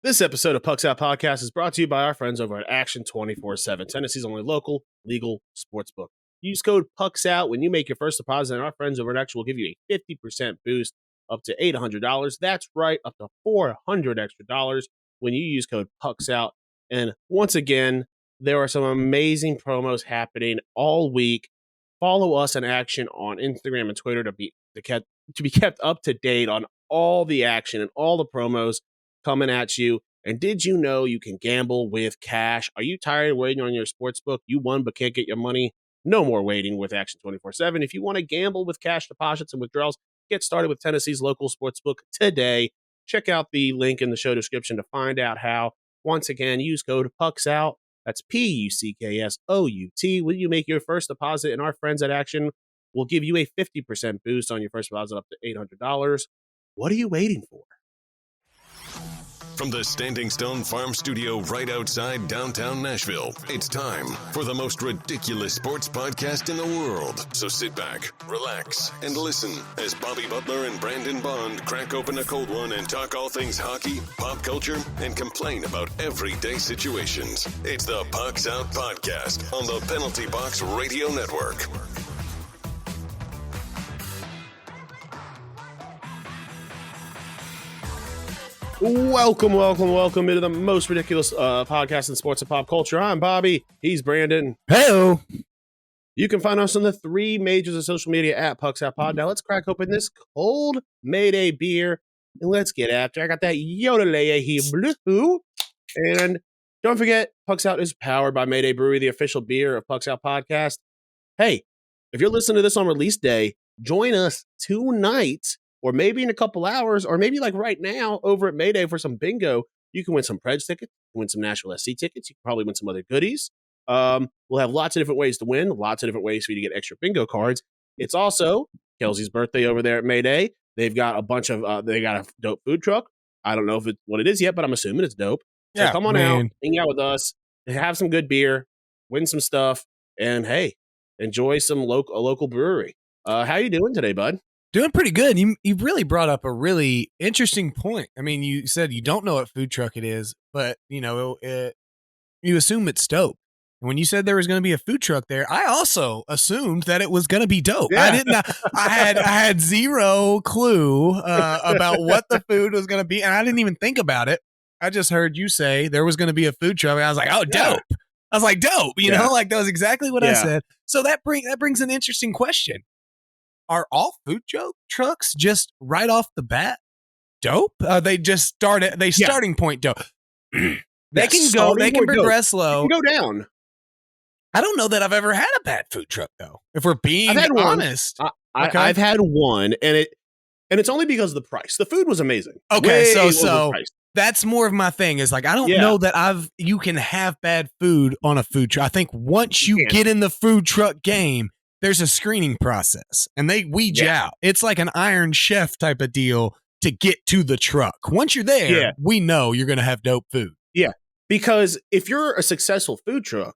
This episode of Pucks Out Podcast is brought to you by our friends over at Action 24/7, Tennessee's only local legal sportsbook. Use code Pucks Out when you make your first deposit, and our friends over at Action will give you a 50% boost up to $800. That's right, up to $400 extra dollars when you use code Pucks Out. And once again, there are some amazing promos happening all week. Follow us in Action on Instagram and Twitter to be kept up to date on all the action and all the promos coming at you. And did you know you can gamble with cash? Are you tired of waiting on your sports book? You won but can't get your money? No more waiting with Action 24/7. If you want to gamble with cash deposits and withdrawals, get started with Tennessee's local sports book today. Check out the link in the show description to find out how. Once again, use code PUCKSOUT. That's PUCKSOUT. When you make your first deposit, and our friends at Action will give you a 50% boost on your first deposit up to $800. What are you waiting for? From the Standing Stone Farm Studio right outside downtown Nashville, it's time for the most ridiculous sports podcast in the world. So sit back, relax, and listen as Bobby Butler and Brandon Bond crack open a cold one and talk all things hockey, pop culture, and complain about everyday situations. It's the Pucks Out Podcast on the Penalty Box Radio Network. Welcome into the most ridiculous podcast in sports and pop culture. I'm Bobby. He's Brandon. Hey-o. You can find us on the three majors of social media at Pucks Out Pod. Now let's crack open this cold Mayday beer and let's get after. I got that JOTD here, blue. And don't forget, Pucks Out is powered by Mayday Brewery, the official beer of Pucks Out Podcast. Hey, if you're listening to this on release day, join us tonight, or maybe in a couple hours, or maybe like right now over at Mayday for some bingo. You can win some Preds tickets, win some Nashville SC tickets. You can probably win some other goodies. We'll have lots of different ways to win, lots of different ways for you to get extra bingo cards. It's also Kelsey's birthday over there at Mayday. They've got a bunch of, they got a dope food truck. I don't know if it's what it is yet, but I'm assuming it's dope. So come on out, hang out with us, have some good beer, win some stuff, and hey, enjoy a local brewery. How you doing today, bud? Doing pretty good. You really brought up a really interesting point. I mean, you said you don't know what food truck it is, but you assume it's dope. And when you said there was going to be a food truck there, I also assumed that it was going to be dope. Yeah. I didn't. I had zero clue about what the food was going to be, and I didn't even think about it. I just heard you say there was going to be a food truck, and I was like, "Oh, dope!" Yeah. I was like, "Dope!" You know, like that was exactly what I said. So that brings an interesting question. Are all food trucks just right off the bat dope? They just starting point dope. They can progress slow. They can go down. I don't know that I've ever had a bad food truck though. If we're being honest, I've had one, and it's only because of the price. The food was amazing. Okay, so that's more of my thing. Is like I don't know that you can have bad food on a food truck. I think once you get in the food truck game, there's a screening process, and they weed you out. It's like an Iron Chef type of deal to get to the truck. Once you're there, we know you're going to have dope food. Yeah, because if you're a successful food truck,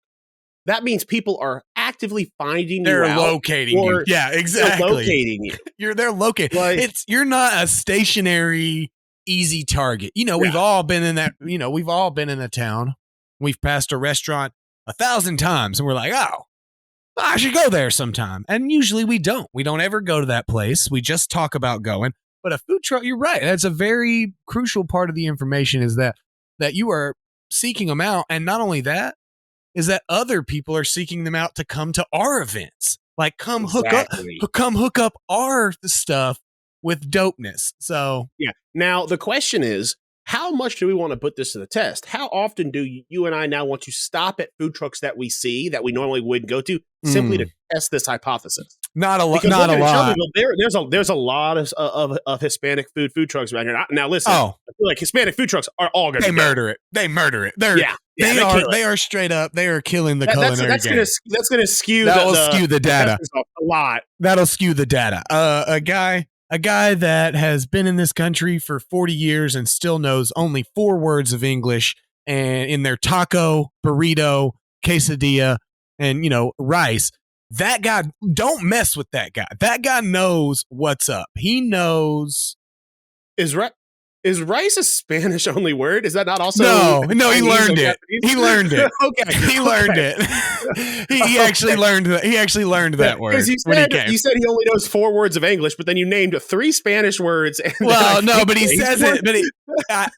that means people are actively finding you out. They're locating you. Yeah, exactly. They're locating you. They're locating. You're not a stationary, easy target. We've all been in that. We've all been in a town. We've passed a restaurant 1,000 times, and we're like, oh, I should go there sometime. And usually we don't. We don't ever go to that place. We just talk about going. But a food truck, you're right. That's a very crucial part of the information is that you are seeking them out. And not only that, is that other people are seeking them out to come to our events. Like come hook up our stuff with dopeness. So yeah. Now the question is, how much do we want to put this to the test? How often do you and I now want to stop at food trucks that we see that we normally wouldn't go to simply to test this hypothesis? Not a lot. There's a lot of Hispanic food trucks around here. Now listen, I feel like Hispanic food trucks are all going to murder it. They murder it. They are straight up. They are killing the culinary game. That's going to skew. Skew the data a lot. That'll skew the data. A guy that has been in this country for 40 years and still knows only 4 words of English and in their taco, burrito, quesadilla, and, rice. That guy, don't mess with that guy. That guy knows what's up. He knows. Is Is rice a Spanish only word? Is that not also No, he Chinese learned or it. Japanese? He learned it. Okay, He learned it. He actually learned that. He actually learned that word Because when he came. you said he only knows 4 words of English, but then you named 3 Spanish words. And Well, no, but he says it. But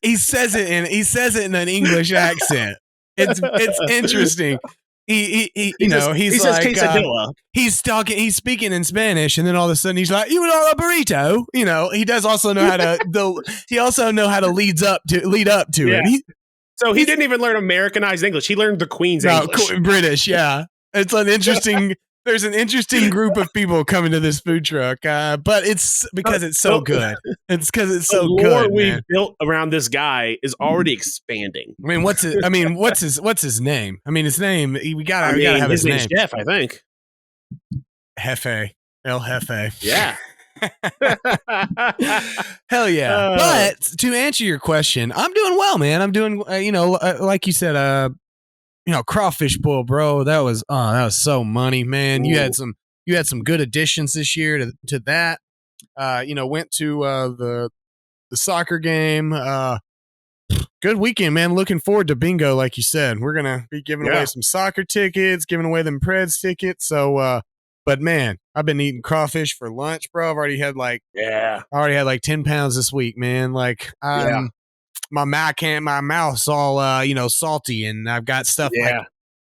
he says it in an English accent. It's interesting. He you know, he's says like quesadilla. he's speaking in Spanish, and then all of a sudden he's like, "You want a burrito?" You know, he does also know how to he also know how to lead up to it. So he didn't even learn Americanized English. He learned the Queen's English. British, yeah. It's an interesting. There's an interesting group of people coming to this food truck, but it's because it's so good. It's because it's so good. The lore we've built around this guy is already expanding. I mean, what's his name? I mean, his name. We gotta have his name. Jeff, I think. Jefe, El Jefe. Yeah. Hell yeah. But to answer your question, I'm doing well, man. I'm doing, like you said, crawfish boil, bro. That was so money, man. Ooh. You had some good additions this year to that. Went to the soccer game. Good weekend, man. Looking forward to bingo, like you said. We're gonna be giving away some soccer tickets, giving away them Preds tickets. So, but man, I've been eating crawfish for lunch, bro. I've already had like 10 pounds this week, man. Like, my mouth's all salty, and I've got stuff like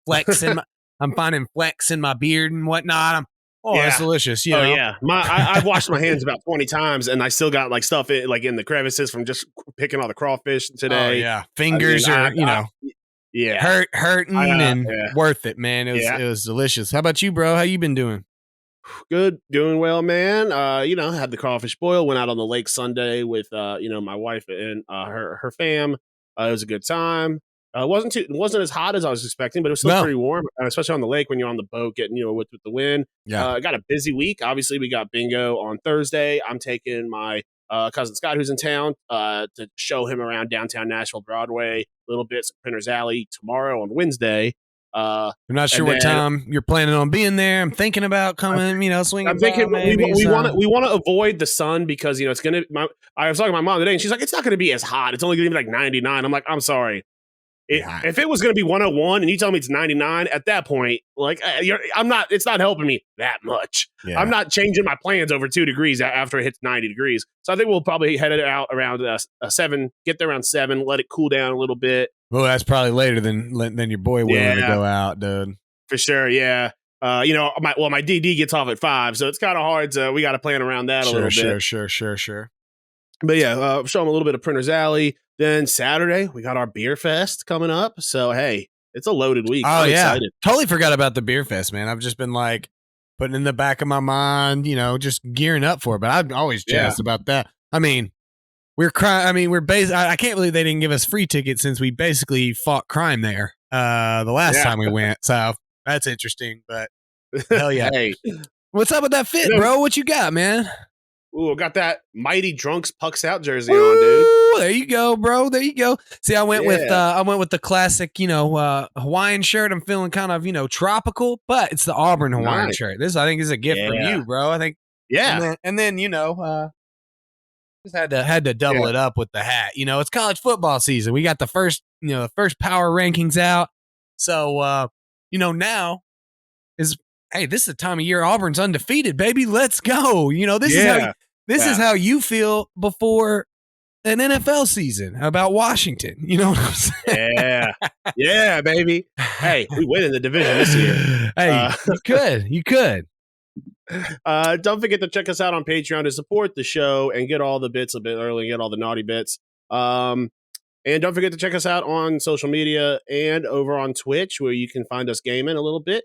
flecks in I'm finding flecks in my beard and whatnot. That's delicious. You know? Yeah. I've washed my hands about 20 times, and I still got like stuff in the crevices from just picking all the crawfish today. Oh, yeah, fingers hurting and worth it, man. It was delicious. How about you, bro? How you been doing? Good, doing well, man. Had the crawfish boil. Went out on the lake Sunday with my wife and her fam. It was a good time. It wasn't as hot as I was expecting, but it was still pretty warm, especially on the lake when you're on the boat getting with the wind. I got a busy week. Obviously, we got bingo on Thursday. I'm taking my cousin Scott, who's in town, to show him around downtown Nashville, Broadway, little bits of Printers Alley tomorrow on Wednesday. I'm not sure what time you're planning on being there. I'm thinking about coming, swinging. I'm thinking we want to avoid the sun because it's gonna. I was talking to my mom today, and she's like, "It's not going to be as hot. It's only going to be like 99." I'm like, "I'm sorry. If it was going to be 101 and you tell me it's 99, at that point, like I'm not. It's not helping me that much. Yeah. I'm not changing my plans over 2 degrees after it hits 90 degrees. So I think we'll probably head it out around 7. Get there around 7. Let it cool down a little bit. Well, that's probably later than your boy willing to go out, dude. For sure, yeah. My DD gets off at 5, so it's kind of hard. We got to plan around that a little bit. Sure. But yeah, show them a little bit of Printers Alley. Then Saturday, we got our beer fest coming up. So, hey, it's a loaded week. I'm excited. Totally forgot about the beer fest, man. I've just been like putting in the back of my mind, just gearing up for it. But I'm always jazzed about that. I mean, we're I can't believe they didn't give us free tickets since we basically fought crime there the last time we went. So that's interesting. But hell yeah. Hey. What's up with that fit, bro? What you got, man? Ooh, I got that Mighty Drunks Pucks Out jersey on, dude. There you go, bro. There you go. See, I went with the classic, Hawaiian shirt. I'm feeling kind of, tropical, but it's the Auburn Hawaiian shirt. This, I think, is a gift from you, bro. I think. Yeah. And then just had to double it up with the hat. It's college football season. We got the first power rankings out. So, now is. Hey, this is the time of year Auburn's undefeated, baby. Let's go. This is how you feel before an NFL season about Washington. You know what I'm saying? Yeah, baby. Hey, we win in the division this year. Hey, you could. Don't forget to check us out on Patreon to support the show and get all the bits a bit early, get all the naughty bits. And don't forget to check us out on social media and over on Twitch, where you can find us gaming a little bit.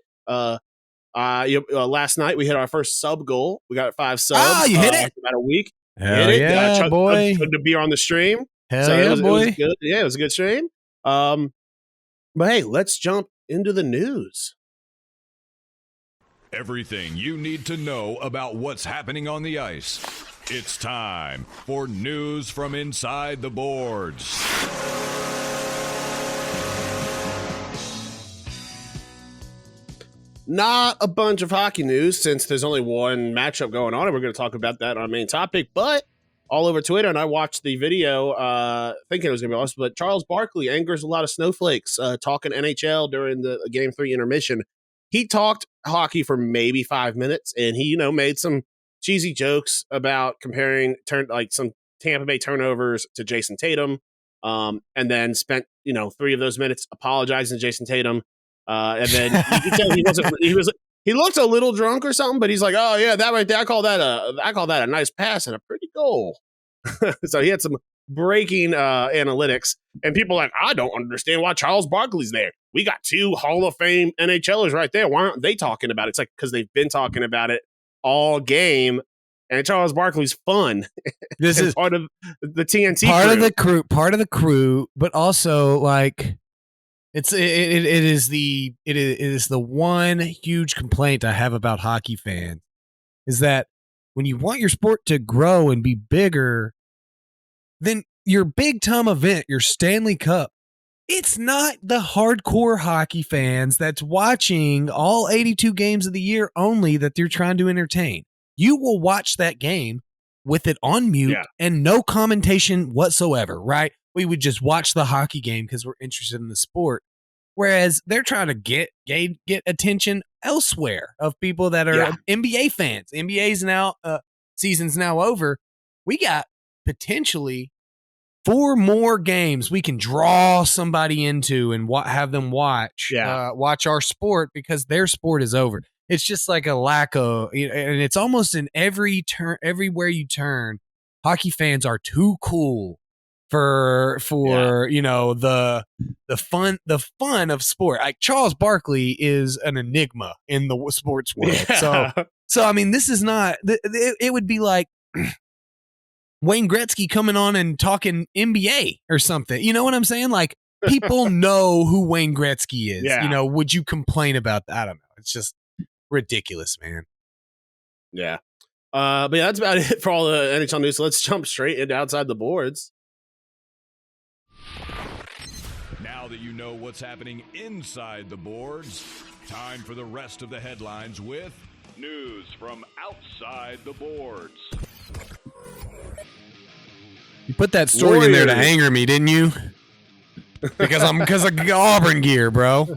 Last night we hit our first sub goal. We got 5 subs. Oh, you hit it? About a week. Hell yeah, boy. Good to be on the stream. Hell yeah, boy. It was good. Yeah, it was a good stream. But hey, let's jump into the news. Everything you need to know about what's happening on the ice. It's time for news from inside the boards. Not a bunch of hockey news since there's only one matchup going on, and we're going to talk about that on our main topic. But all over Twitter, and I watched the video thinking it was going to be awesome. But Charles Barkley angers a lot of snowflakes talking NHL during the Game 3 intermission. He talked hockey for maybe 5 minutes, and he, made some cheesy jokes about comparing some Tampa Bay turnovers to Jason Tatum, and then spent 3 of those minutes apologizing to Jason Tatum, and then you could tell he looked a little drunk or something, but he's like, "Oh yeah, that right there, I call that a nice pass and a pretty goal." So he had some breaking analytics, and people are like, "I don't understand why Charles Barkley's there. We got 2 Hall of Fame NHLers right there. Why aren't they talking about it?" It's like, because they've been talking about it all game, and Charles Barkley's fun. This is part of the TNT part of the crew, but also like it is the one huge complaint I have about hockey fans is that when you want your sport to grow and be bigger, then your big time event, your Stanley Cup, it's not the hardcore hockey fans that's watching all 82 games of the year only that they're trying to entertain. You will watch that game with it on mute and no commentation whatsoever, right? We would just watch the hockey game because we're interested in the sport. Whereas they're trying to get attention elsewhere of people that are NBA fans. NBA's now season's now over. We got potentially 4 more games we can draw somebody into and have them watch our sport because their sport is over. It's just like a lack of, and it's almost in everywhere you turn, hockey fans are too cool for the fun of sport. Like Charles Barkley is an enigma in the sports world. So I mean, this is not. It would be like Wayne Gretzky coming on and talking NBA or something. You know what I'm saying? Like people know who Wayne Gretzky is. Yeah. Would you complain about that? I don't know. It's just ridiculous, man. Yeah. But yeah, that's about it for all the NHL news. So let's jump straight into outside the boards. Now that you know what's happening inside the boards, time for the rest of the headlines with news from outside the boards. You put that story in there to anger me, didn't you? Because of Auburn gear, bro.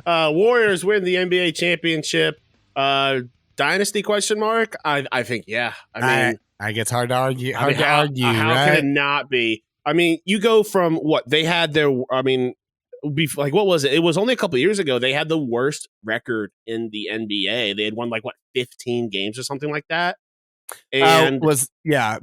Warriors win the NBA championship. Dynasty question mark? I think I mean, I guess hard to argue. How right? can it not be? I mean, you go from what they had their. I mean, what was it? It was only a couple of years ago. They had the worst record in the NBA. They had won 15 games or something like that. And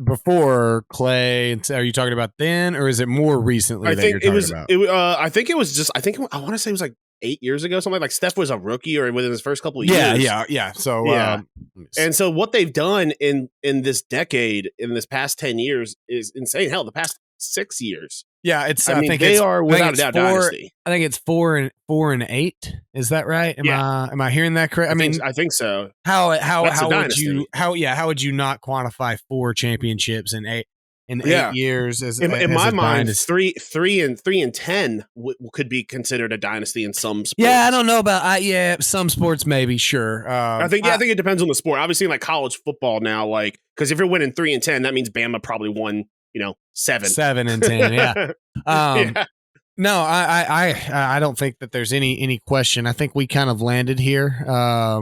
before Clay. Are you talking about then, or is it more recently that you're talking about? I think it was just. I want to say it was 8 years ago, something like Steph was a rookie or within his first couple of years. Yeah. So and so what they've done in this decade, in this past 10 years, is insane. Hell, the past 6 years. Yeah, it's. I think they are without a doubt dynasty. I think it's 4 and 8. Is that right? Am I hearing that correct? I think so. How would you not quantify 4 championships in 8 years as in my mind? Dynasty? 3 and 10 could be considered a dynasty in some sports. Yeah, I don't know about some sports maybe, sure. I think it depends on the sport. Obviously, like college football now, because if you're winning 3 and 10, that means Bama probably won 7 and 10. Yeah. No, I don't think that there's any question. I think we kind of landed here. I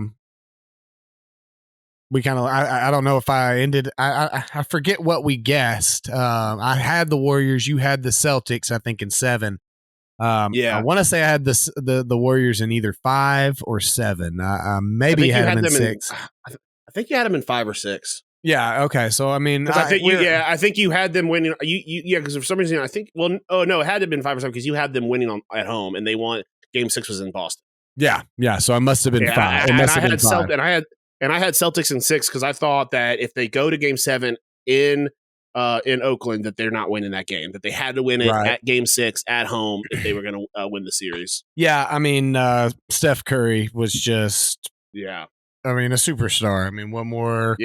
don't know if I ended. I forget what we guessed. I had the Warriors. You had the Celtics. I think in 7. I want to say I had the Warriors in either 5 or 7. Maybe you had them in 6. I think you had them in 5 or 6. Yeah. Okay. So I mean, I think you had them winning. Because for some reason I think. Well, it had to have been 5 or 7 because you had them winning at home, and they won. Game 6 was in Boston. Yeah. So I must have been 5. And I had Celtics in 6 because I thought that if they go to Game 7 in Oakland, that they're not winning that game. That they had to win it at Game 6 at home if they were going to win the series. Yeah. I mean, Steph Curry was just. Yeah. I mean, a superstar. I mean, what more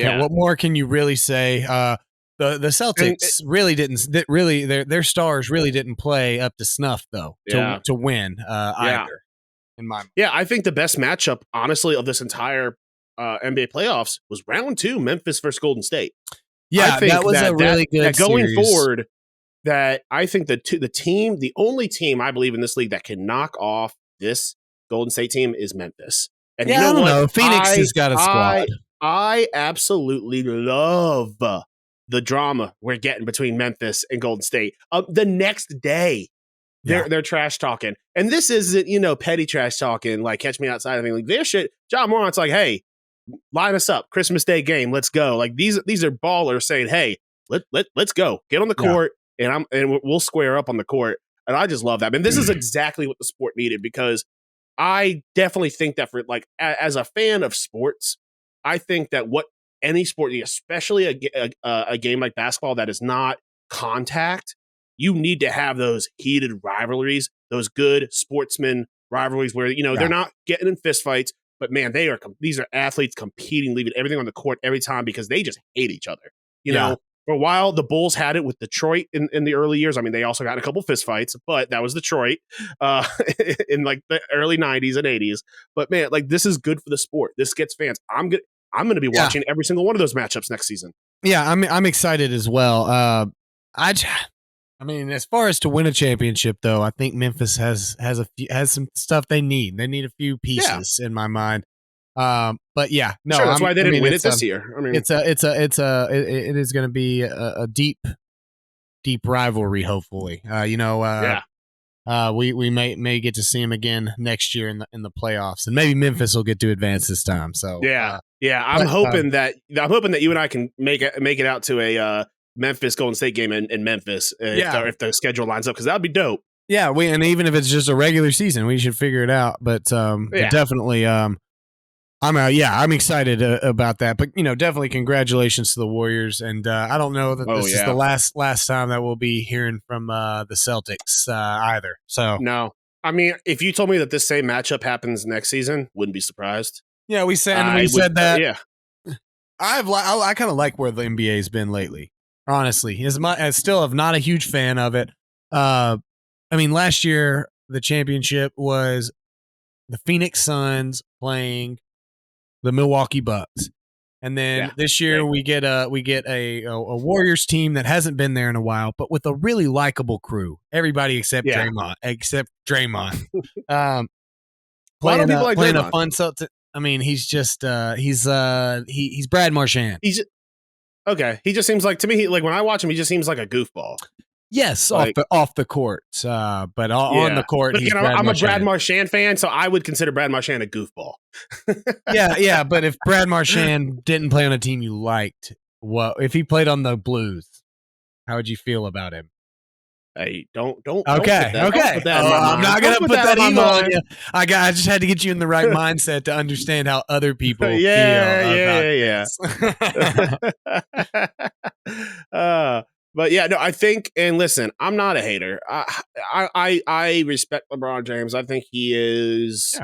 can you really say? The Celtics really didn't. Their stars really didn't play up to snuff though to win either. In my mind. Yeah, I think the best matchup, honestly, of this entire NBA playoffs was round 2, Memphis versus Golden State. Yeah, think that was a really good that going series. forward, that I think the only team I believe in this league that can knock off this Golden State team is Memphis. And you Yeah, know I don't what? know. Phoenix has got a squad. I absolutely love the drama we're getting between Memphis and Golden State. The next day, they're trash talking, and this isn't petty trash talking like catch me outside. I mean, like their shit. John Morant's like, hey, line us up, Christmas Day game, let's go. Like these are ballers saying, hey, let's go, get on the court, and we'll square up on the court. And I just love that. I mean, this is exactly what the sport needed, because I definitely think that for like as a fan of sports, I think that what any sport, especially a game like basketball that is not contact, you need to have those heated rivalries, those good sportsman rivalries where they're not getting in fistfights, but man, these are athletes competing, leaving everything on the court every time because they just hate each other. You know, for a while, the Bulls had it with Detroit in the early years. I mean, they also got a couple fistfights, but that was Detroit in like the early 90s and 80s. But man, like this is good for the sport. This gets fans. I'm going to be watching every single one of those matchups next season. Yeah, I'm excited as well. I mean, as far as to win a championship, though, I think Memphis has some stuff they need. They need a few pieces in my mind. But yeah, no, sure, that's why they didn't win it this year. I mean, it is going to be a deep rivalry. Hopefully, we may get to see him again next year in the playoffs, and maybe Memphis will get to advance this time. So I'm hoping that you and I can make it out to a Memphis Golden State game in Memphis if the schedule lines up, because that'd be dope. Yeah, and even if it's just a regular season, we should figure it out. But definitely, I'm excited about that. But definitely congratulations to the Warriors, and I don't know that this is the last time that we'll be hearing from the Celtics either. So no, I mean, if you told me that this same matchup happens next season, wouldn't be surprised. Yeah, we said that. Yeah, I kind of like where the NBA's been lately. Honestly, I still am not a huge fan of it. I mean, last year the championship was the Phoenix Suns playing the Milwaukee Bucks, and then this year we get a Warriors team that hasn't been there in a while, but with a really likable crew. Everybody except Draymond. Playing a fun Celtic. I mean, he's just he's Brad Marchand. Okay, he just seems like, to me, like when I watch him, he just seems like a goofball. Yes, like, off the court, but on the court, but I'm a Brad Marchand fan, so I would consider Brad Marchand a goofball. yeah. But if Brad Marchand didn't play on a team you liked, if he played on the Blues, how would you feel about him? Hey, don't. Okay. I'm not gonna put that evil on you. I just had to get you in the right mindset to understand how other people feel. Yeah. But yeah, no, I think, and listen, I'm not a hater. I respect LeBron James. I think he is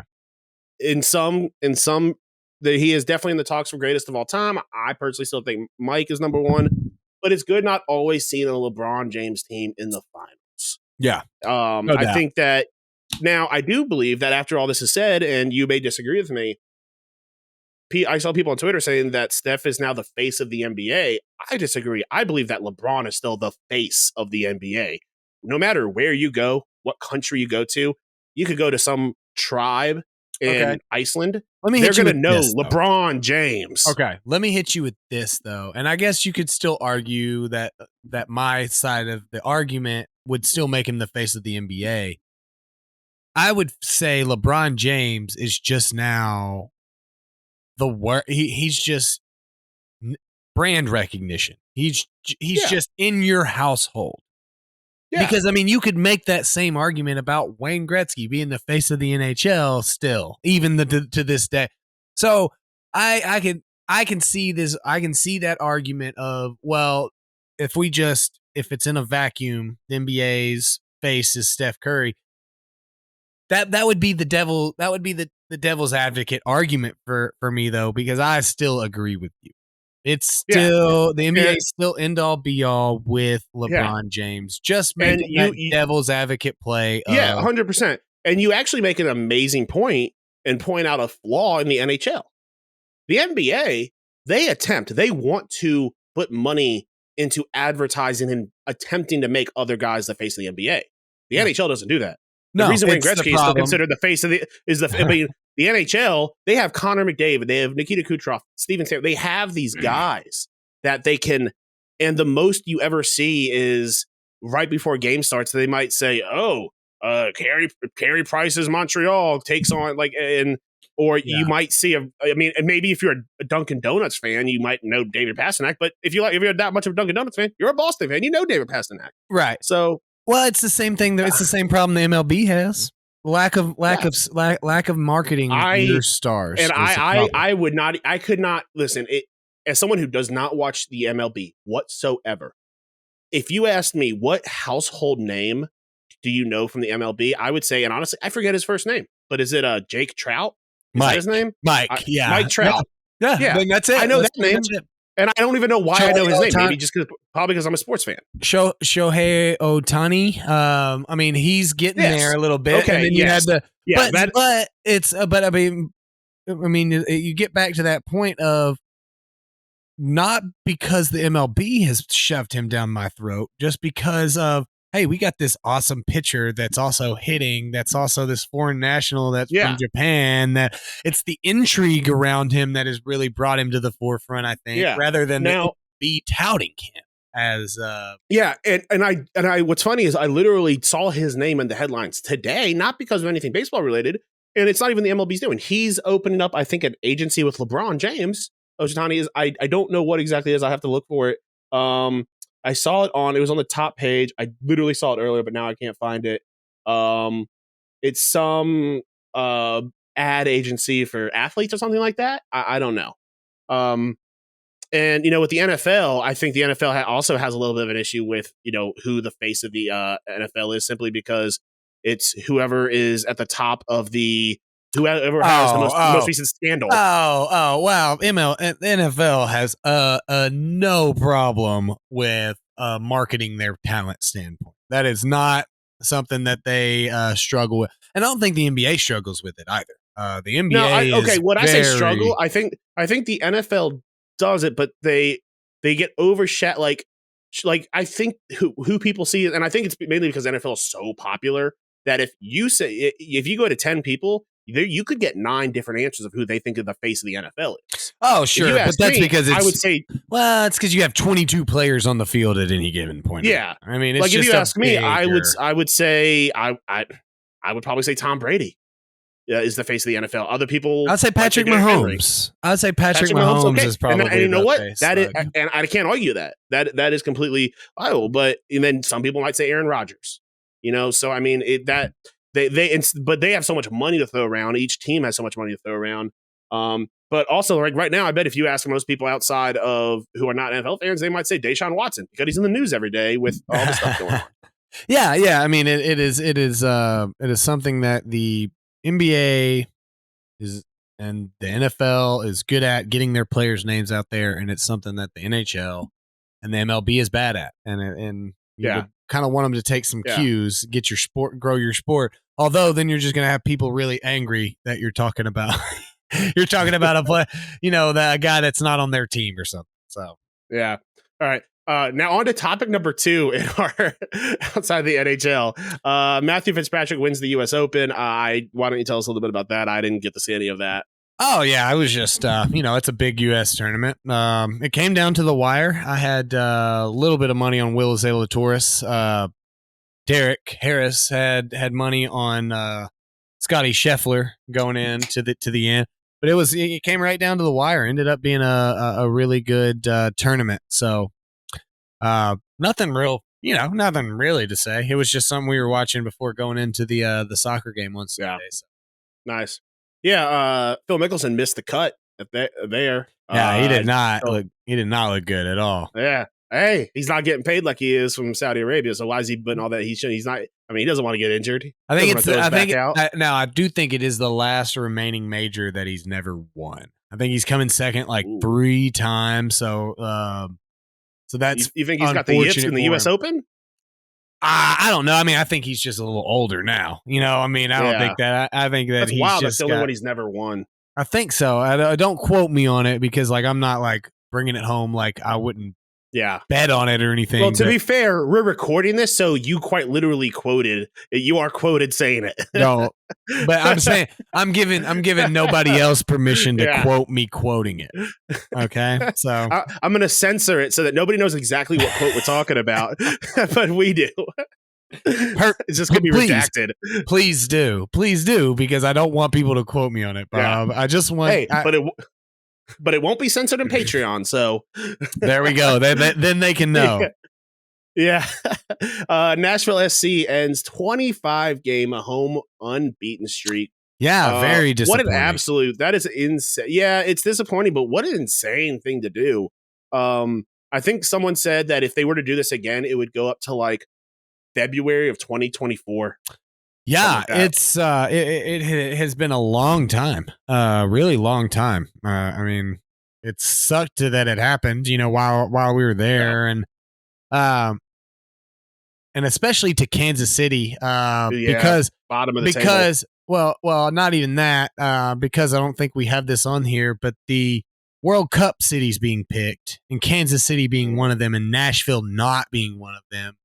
in some that he is definitely in the talks for greatest of all time. I personally still think Mike is number one. But it's good not always seeing a LeBron James team in the finals. Yeah. I think that now I do believe that after all this is said, and you may disagree with me, I saw people on Twitter saying that Steph is now the face of the NBA. I disagree. I believe that LeBron is still the face of the NBA. No matter where you go, what country you go to, you could go to some tribe in Iceland. They're going to know LeBron James. Okay, let me hit you with this, though. And I guess you could still argue that my side of the argument would still make him the face of the NBA. I would say LeBron James is just now he's just brand recognition. He's just in your household. Yeah. Because, I mean, you could make that same argument about Wayne Gretzky being the face of the NHL still, even to this day. So I can see this. I can see that argument of, well, if it's in a vacuum, the NBA's face is Steph Curry. That would be the devil. That would be the devil's advocate argument for me, though, because I still agree with you. It's still the NBA is still end all be all with LeBron James. Just make that devil's advocate play. 100%. And you actually make an amazing point and point out a flaw in the NHL. The NBA, they want to put money into advertising and attempting to make other guys the face of the NBA. The NHL doesn't do that. The reason Wayne Gretzky is still considered the face of the the NHL, they have Connor McDavid, they have Nikita Kucherov, Steven Stamkos. They have these guys that they can, and the most you ever see is right before game starts, they might say, Carey Price's Montreal takes on you might see and maybe if you're a Dunkin' Donuts fan, you might know David Pastrnak, but if you're that much of a Dunkin' Donuts fan, you're a Boston fan, you know David Pastrnak. Right. So, well, it's the same thing. It's the same problem the MLB has. Lack of marketing your stars. And I could not listen. As someone who does not watch the MLB whatsoever, if you asked me what household name do you know from the MLB, I would say, and honestly, I forget his first name, but is it Jake Trout? Is that his name? Mike Mike Trout. Yeah. I mean, that's it. I know that name. And I don't even know why I know his name. Maybe probably because I'm a sports fan. Shohei Ohtani. I mean, he's getting there a little bit. Okay. And then you had the you get back to that point of not because the MLB has shoved him down my throat, just because of, hey, we got this awesome pitcher that's also hitting, that's also this foreign national that's from Japan, that it's the intrigue around him that has really brought him to the forefront, I think, rather than now be touting him as and I what's funny is I literally saw his name in the headlines today, not because of anything baseball related, and it's not even the MLB's doing. He's opening up, I think, an agency with LeBron James. Ohtani is, I don't know what exactly it is. I have to look for it. I saw it was on the top page. I literally saw it earlier, but now I can't find it. It's some ad agency for athletes or something like that. I don't know. And, with the NFL, I think the NFL also has a little bit of an issue with, who the face of the NFL is, simply because it's whoever is at the top of whoever has the most recent scandal. Wow. NFL has no problem with marketing their talent standpoint. That is not something that they struggle with. And I don't think the NBA struggles with it either. The NBA I say struggle, I think the NFL does it, but they get overshadowed. Like I think who people see it, and I think it's mainly because NFL is so popular that if you go to 10 people, you could get 9 different answers of who they think of the face of the NFL is. Oh, sure. But that's because I would say, well, it's because you have 22 players on the field at any given point. Yeah. I mean, it's like just if you ask me, I would say, I would probably say Tom Brady is the face of the NFL. Other people, I'd say Patrick Mahomes. I'd say Patrick Mahomes is probably and you know what? Face, that is, and I can't argue that. That is completely viable. But and then some people might say Aaron Rodgers. So I mean but they have so much money to throw around. Each team has so much money to throw around. But also, like right now, I bet if you ask most people outside of who are not NFL fans, they might say Deshaun Watson because he's in the news every day with all the stuff going on. Yeah. I mean, it is something that the NBA is and the NFL is good at getting their players' names out there, and it's something that the NHL and the MLB is bad at. And you would kind of want them to take some cues, get your sport, grow your sport. Although then you're just going to have people really angry that you're talking about. You're talking about a play, a guy that's not on their team or something. So yeah. All right. Now on to topic number 2 in our outside the NHL. Matthew Fitzpatrick wins the U.S. Open. Why don't you tell us a little bit about that? I didn't get to see any of that. Oh yeah, I was just it's a big U.S. tournament. It came down to the wire. I had a little bit of money on Will Zalatoris. Derek Harris had money on Scotty Scheffler going in to the end, but it came right down to the wire. Ended up being a really good tournament. So nothing really to say. It was just something we were watching before going into the soccer game on Saturday. So. Nice. Yeah, Phil Mickelson missed the cut there. Yeah, he did not look good at all. Yeah. Hey, he's not getting paid like he is from Saudi Arabia. So why is he putting all that? He's not. I mean, he doesn't want to get injured. I do think it is the last remaining major that he's never won. I think he's come in second 3 times. So that's you think he's got the yips in the U.S. Open? I don't know. I mean, I think he's just a little older now. I mean, I don't think that. I think that that's he's wild. just That's the only one he's never won. I think so. I don't quote me on it because I'm not bringing it home. I wouldn't bet on it or anything. Well, to be fair, we're recording this, so you quite literally you are quoted saying it. No, but I'm saying I'm giving nobody else permission to quote me quoting it. Okay, so I'm going to censor it so that nobody knows exactly what quote we're talking about, but we do. It's just going to be redacted. Please do, because I don't want people to quote me on it, Bob. I just want. But it won't be censored on Patreon, so there we go. Then they can know. Yeah. Nashville SC ends 25-game home unbeaten streak. Yeah, very disappointing. What an absolute, that is insane. Yeah, it's disappointing, but what an insane thing to do. I think someone said that if they were to do this again, it would go up to like February of 2024. Yeah, it's it has been a long time, really long time. I mean, it sucked that it happened, while we were there, and especially to Kansas City, because bottom of the table. Well, not even that, because I don't think we have this on here, but the World Cup cities being picked, and Kansas City being one of them, and Nashville not being one of them.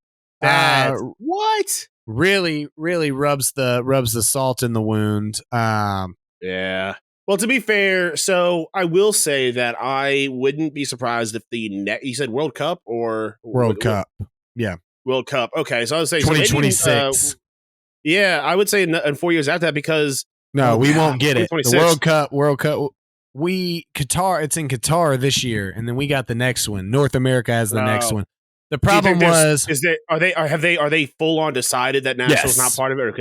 What? Really, really rubs the salt in the wound. Yeah. Well, to be fair, so I will say that I wouldn't be surprised if you said World Cup or World Cup. Yeah. World Cup. Okay. So I would say 2026. So yeah, I would say in 4 years after that, because we won't get it. The World Cup. Qatar. It's in Qatar this year, and then we got the next one. North America has the next one. The problem are they full on decided that Nashville's not part of it? Or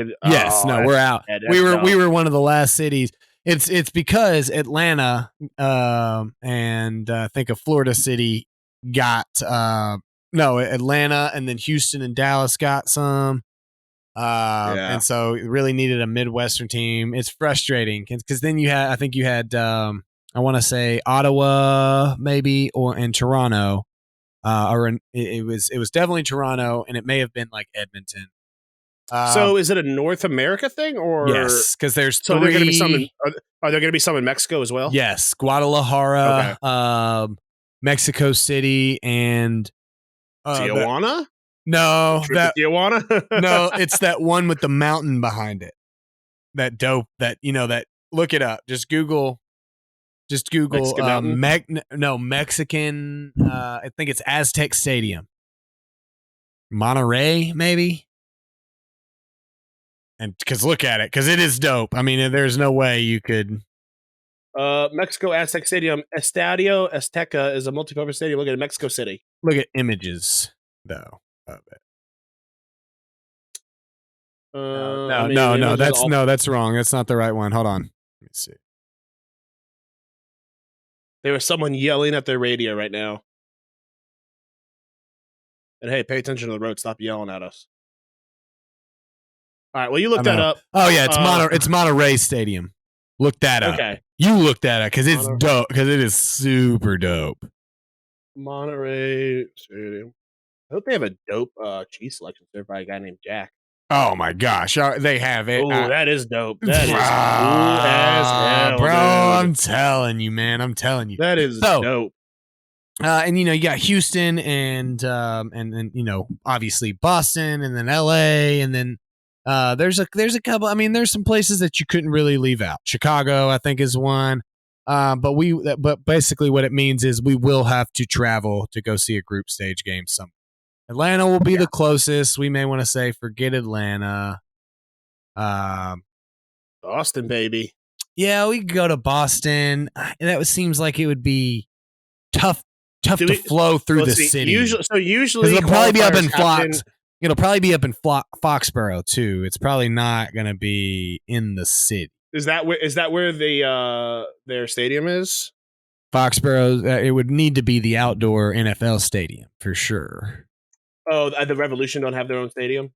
we're out. We were one of the last cities. It's because Atlanta and I think a Florida city got Atlanta, and then Houston and Dallas got some. And so it really needed a Midwestern team. It's frustrating because then you had I want to say Ottawa maybe and Toronto. It was definitely Toronto, and it may have been like Edmonton. So is it a North America thing, or yes? Because there's so three. Are there going to be some in Mexico as well? Yes, Guadalajara, Mexico City, and Tijuana. Tijuana. No, it's that one with the mountain behind it. That dope. That look it up. Just Google. Mexican. I think it's Aztec Stadium. Monterey, maybe. And because look at it, because it is dope. I mean, there's no way you could. Mexico Aztec Stadium, Estadio Azteca is a multi-purpose stadium. Look at Mexico City. Look at images though of it. That's wrong. That's not the right one. Hold on. Let me see. There was someone yelling at their radio right now. And hey, pay attention to the road. Stop yelling at us. All right. Well, you look that up. Oh yeah, it's Monterey Stadium. Look that up. Okay. You look that up because it's dope. Because it is super dope. Monterey Stadium. I hope they have a dope cheese selection served by a guy named Jack. Oh my gosh, they have it. Oh, that is dope. That is cool as hell, bro. Dude. I'm telling you, man. I'm telling you. That is dope. And you got Houston and obviously Boston, and then LA, and then there's a couple. I mean, there's some places that you couldn't really leave out. Chicago, I think, is one. But basically what it means is we will have to travel to go see a group stage game somewhere. Atlanta will be the closest. We may want to say forget Atlanta. Boston, baby. Yeah, we could go to Boston. That seems like it would be tough to flow through the city. Usually it'll probably be up in Fox. It'll probably be up in Foxborough too. It's probably not going to be in the city. Is that where their stadium is? Foxborough. It would need to be the outdoor NFL stadium for sure. Oh, the Revolution don't have their own stadium?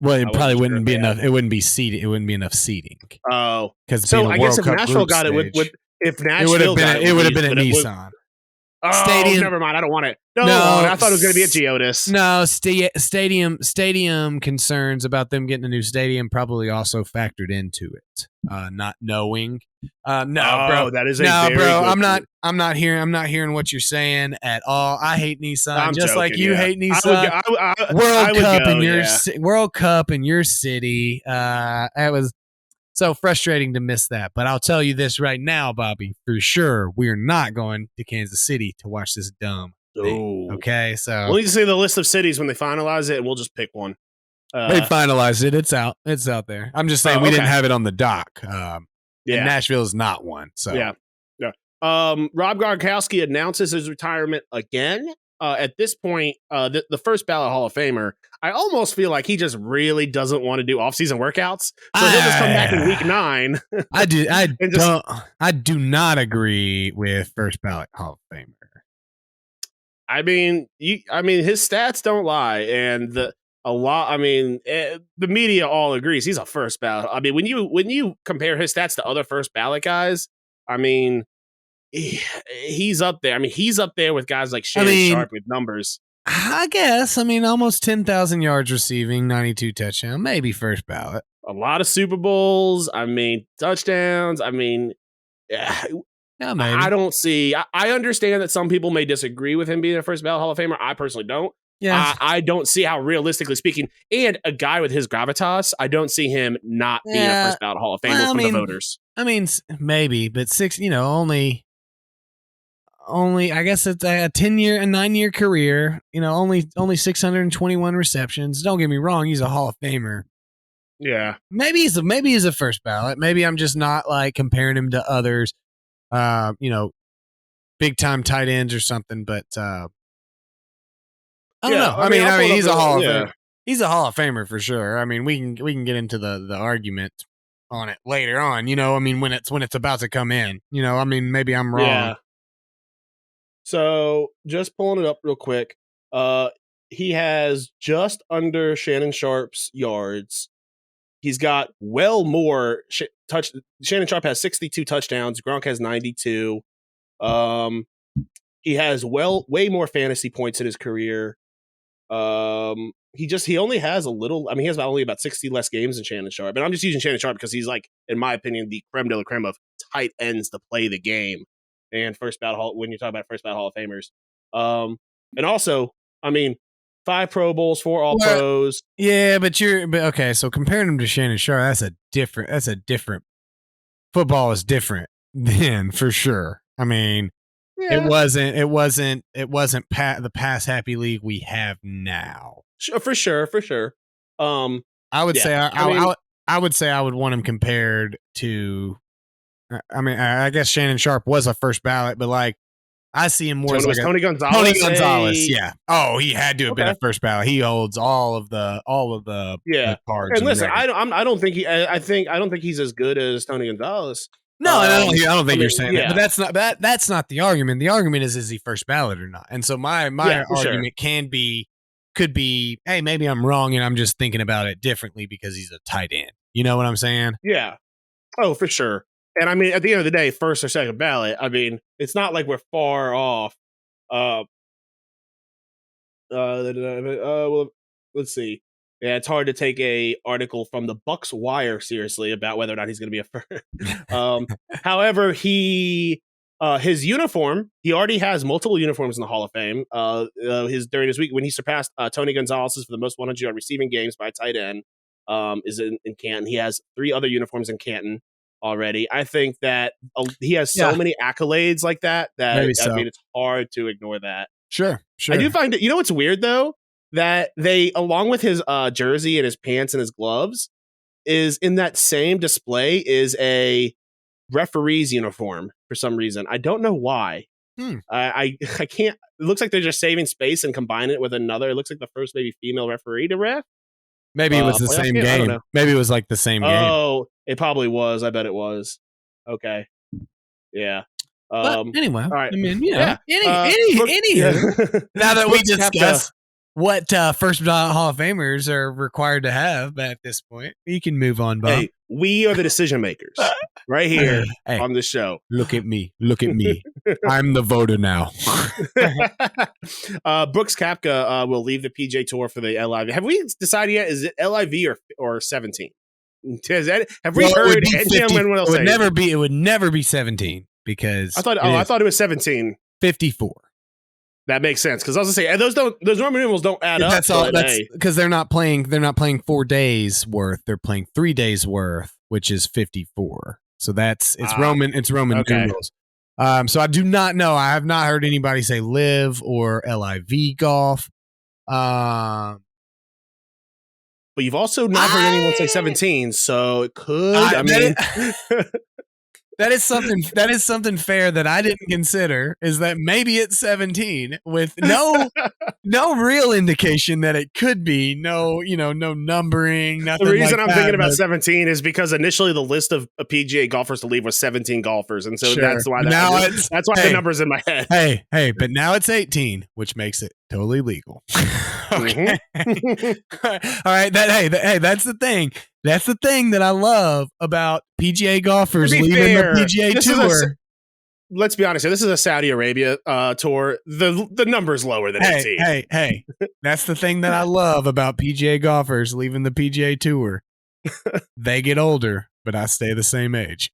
Well, it probably wouldn't be enough. It wouldn't be seated. It wouldn't be enough seating. Oh, because I guess if Nashville got it, if Nashville it would have been at Nissan. Oh, Stadium. never mind. I don't want it. No, I thought it was going to be at Geodis. No, stadium concerns about them getting a new stadium probably also factored into it. Not knowing. No, bro. That is a no, very bro. good I'm not hearing what you're saying at all. I hate Nissan, I'm just joking, like you yeah. hate Nissan. World Cup in your city. It was so frustrating to miss that. But I'll tell you this right now, Bobby, for sure, we're not going to Kansas City to watch this dumb thing. Oh. Okay, so We'll need to see the list of cities when they finalize it, and we'll just pick one. they finalized it. It's out. It's out there. I'm just saying we didn't have it on the dock. And Nashville is not one. So yeah. Rob Gronkowski announces his retirement again. At this point, the first ballot Hall of Famer, I almost feel like he just really doesn't want to do off-season workouts. So he'll just come back in week 9. I do not agree with first ballot Hall of Famer. I mean, his stats don't lie, and the media all agrees he's a first ballot. I mean, when you compare his stats to other first ballot guys, I mean, he's up there. I mean, he's up there with guys like Shannon Sharp with numbers. I guess. I mean, almost 10,000 yards receiving, 92 touchdowns, maybe first ballot. A lot of Super Bowls. I mean, touchdowns. I mean, yeah, maybe. I don't see. I understand that some people may disagree with him being a first ballot Hall of Famer. I personally don't. Yeah, I don't see how, realistically speaking, and a guy with his gravitas, I don't see him not being a first ballot Hall of Famer the voters. I mean, maybe, but only I guess it's a 9-year career, only 621 receptions. Don't get me wrong, he's a Hall of Famer. Yeah. Maybe he's a first ballot. Maybe I'm just not like comparing him to others, big time tight ends or something, but I don't know. I mean he's a Hall of Famer. He's a Hall of Famer for sure. I mean, we can get into the argument on it later on, I mean when it's about to come in. I mean maybe I'm wrong. Yeah. So, just pulling it up real quick, he has just under Shannon Sharp's yards. He's got well more Shannon Sharp has 62 touchdowns. Gronk has 92. He has way more fantasy points in his career. He only has he has only about 60 less games than Shannon Sharp. And I'm just using Shannon Sharp because he's, like, in my opinion, the creme de la creme of tight ends to play the game. And first ballot when you talk about first ballot Hall of Famers. And also, I mean, 5 Pro Bowls, 4 All Pros. Yeah, but okay, so comparing him to Shannon Sharp, that's a different football is different then for sure. I mean, it wasn't the pass happy league we have now. For sure. I would say I would say I would want him compared to I guess Shannon Sharp was a first ballot, but like I see him more as like Tony Gonzalez. Tony Gonzalez, yeah. Oh, he had to have been a first ballot. He holds all of the cards. And listen, I don't think he's as good as Tony Gonzalez. No, I don't think you're saying that. But that's not the argument. The argument is he first ballot or not? And so my argument could be, hey, maybe I'm wrong and I'm just thinking about it differently because he's a tight end. You know what I'm saying? Yeah. Oh, for sure. And I mean, at the end of the day, first or second ballot, I mean, it's not like we're far off. Well, let's see. Yeah, it's hard to take a article from the Bucks Wire seriously about whether or not he's going to be a first. However, his uniform, he already has multiple uniforms in the Hall of Fame. During his week when he surpassed Tony Gonzalez for the most 100-yard receiving games by a tight end, is in Canton. He has 3 other uniforms in Canton already. I think that he has so many accolades like that I mean, it's hard to ignore that. Sure. I do find it. What's weird though, that they, along with his jersey and his pants and his gloves, is in that same display is a referee's uniform for some reason. I don't know why. I can't. It looks like they're just saving space and combining it with another. It looks like the first maybe female referee to ref. Maybe it was the same game. I don't know. Maybe it was like the same game. Oh, it probably was. I bet it was. Okay. Yeah. But anyway, all right. I mean, now that we discussed what first ballot Hall of Famers are required to have at this point, you can move on, Bob. Hey, We are the decision makers right here Hey, on the show. Look at me. I'm the voter now. Brooks Koepka will leave the PGA Tour for the LIV. Have we decided yet? Is it LIV or 17? Have we heard anyone else say it would never be 17 because I thought it was 17. 54. That makes sense because I was gonna say those Roman numerals don't add up. That's all. That's because they're not playing 4 days worth. They're playing 3 days worth, which is 54. So it's Roman. It's Roman numerals. So I do not know. I have not heard anybody say live or LIV golf. But you've also not heard anyone say 17. So it could. That is something fair that I didn't consider is that maybe it's 17 with no real indication that it could be no numbering. Nothing. The reason like I'm thinking about 17 is because initially the list of PGA golfers to leave was 17 golfers, and so that's why the number's in my head. Hey, but now it's 18, which makes it totally legal. Okay. All right. That's the thing. That's the thing that I love about PGA golfers leaving the PGA Tour. Let's be honest here. This is a Saudi Arabia tour. The number's lower than 18. Hey. That's the thing that I love about PGA golfers leaving the PGA Tour. They get older, but I stay the same age.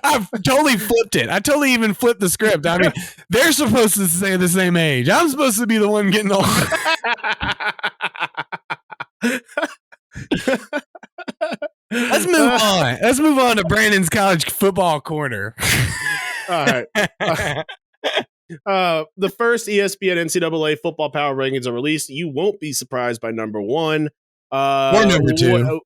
I've totally flipped it. I totally even flipped the script. I mean, they're supposed to stay the same age. I'm supposed to be the one getting older. Let's move on. Let's move on to Brandon's college football corner. All right. The first ESPN NCAA football power rankings are released. You won't be surprised by number 1. Or number 2.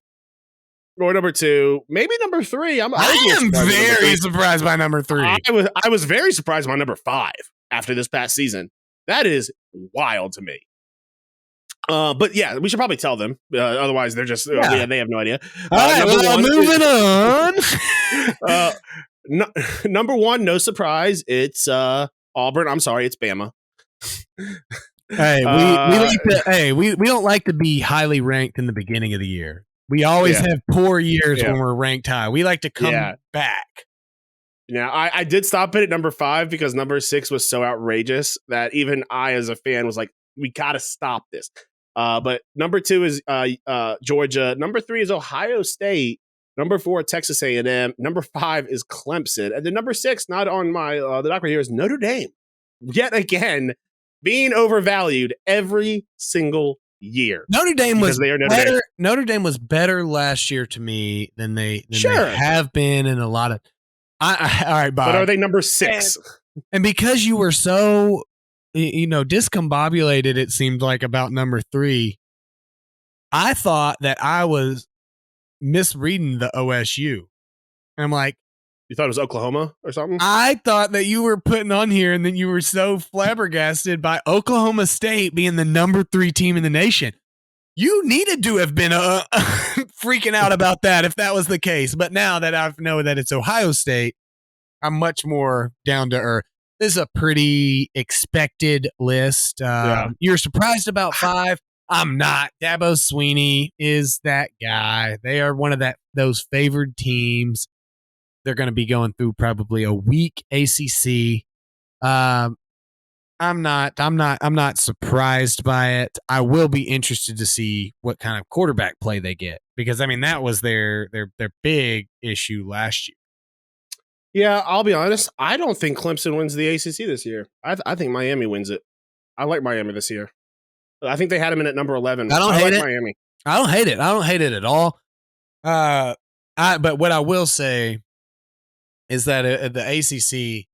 Or number 2, maybe number 3. I am very surprised by number 3. I was very surprised by number 5 after this past season. That is wild to me. But yeah, we should probably tell them. Otherwise, they're just they have no idea. All right, moving on. Number 1, no surprise. It's Auburn. I'm sorry, it's Bama. Hey, we don't like to be highly ranked in the beginning of the year. We always have poor years when we're ranked high. We like to come back. Now, I did stop it at number 5 because number 6 was so outrageous that even I, as a fan, was like, we got to stop this. But number 2 is Georgia. Number 3 is Ohio State. Number 4, Texas A&M. Number 5 is Clemson. And then number 6, not on my the doc right here, is Notre Dame. Yet again, being overvalued every single year. Notre Dame was better. Notre Dame was better last year to me than they have been in a lot of. All right, Bob. But are they number 6? And because you were so, discombobulated, it seemed like about number 3. I thought that I was misreading the OSU. And I'm like, you thought it was Oklahoma or something? I thought that you were putting on here and then you were so flabbergasted by Oklahoma State being the number 3 team in the nation. You needed to have been freaking out about that if that was the case. But now that I know that it's Ohio State, I'm much more down to earth. This is a pretty expected list. You're surprised about 5. I'm not. Dabo Swinney is that guy. They are one of those favored teams. They're going to be going through probably a weak ACC. I'm not surprised by it. I will be interested to see what kind of quarterback play they get because that was their big issue last year. Yeah, I'll be honest. I don't think Clemson wins the ACC this year. I think Miami wins it. I like Miami this year. I think they had him in at number 11. I don't hate it. Miami. I don't hate it. I don't hate it at all. But what I will say is that the ACC,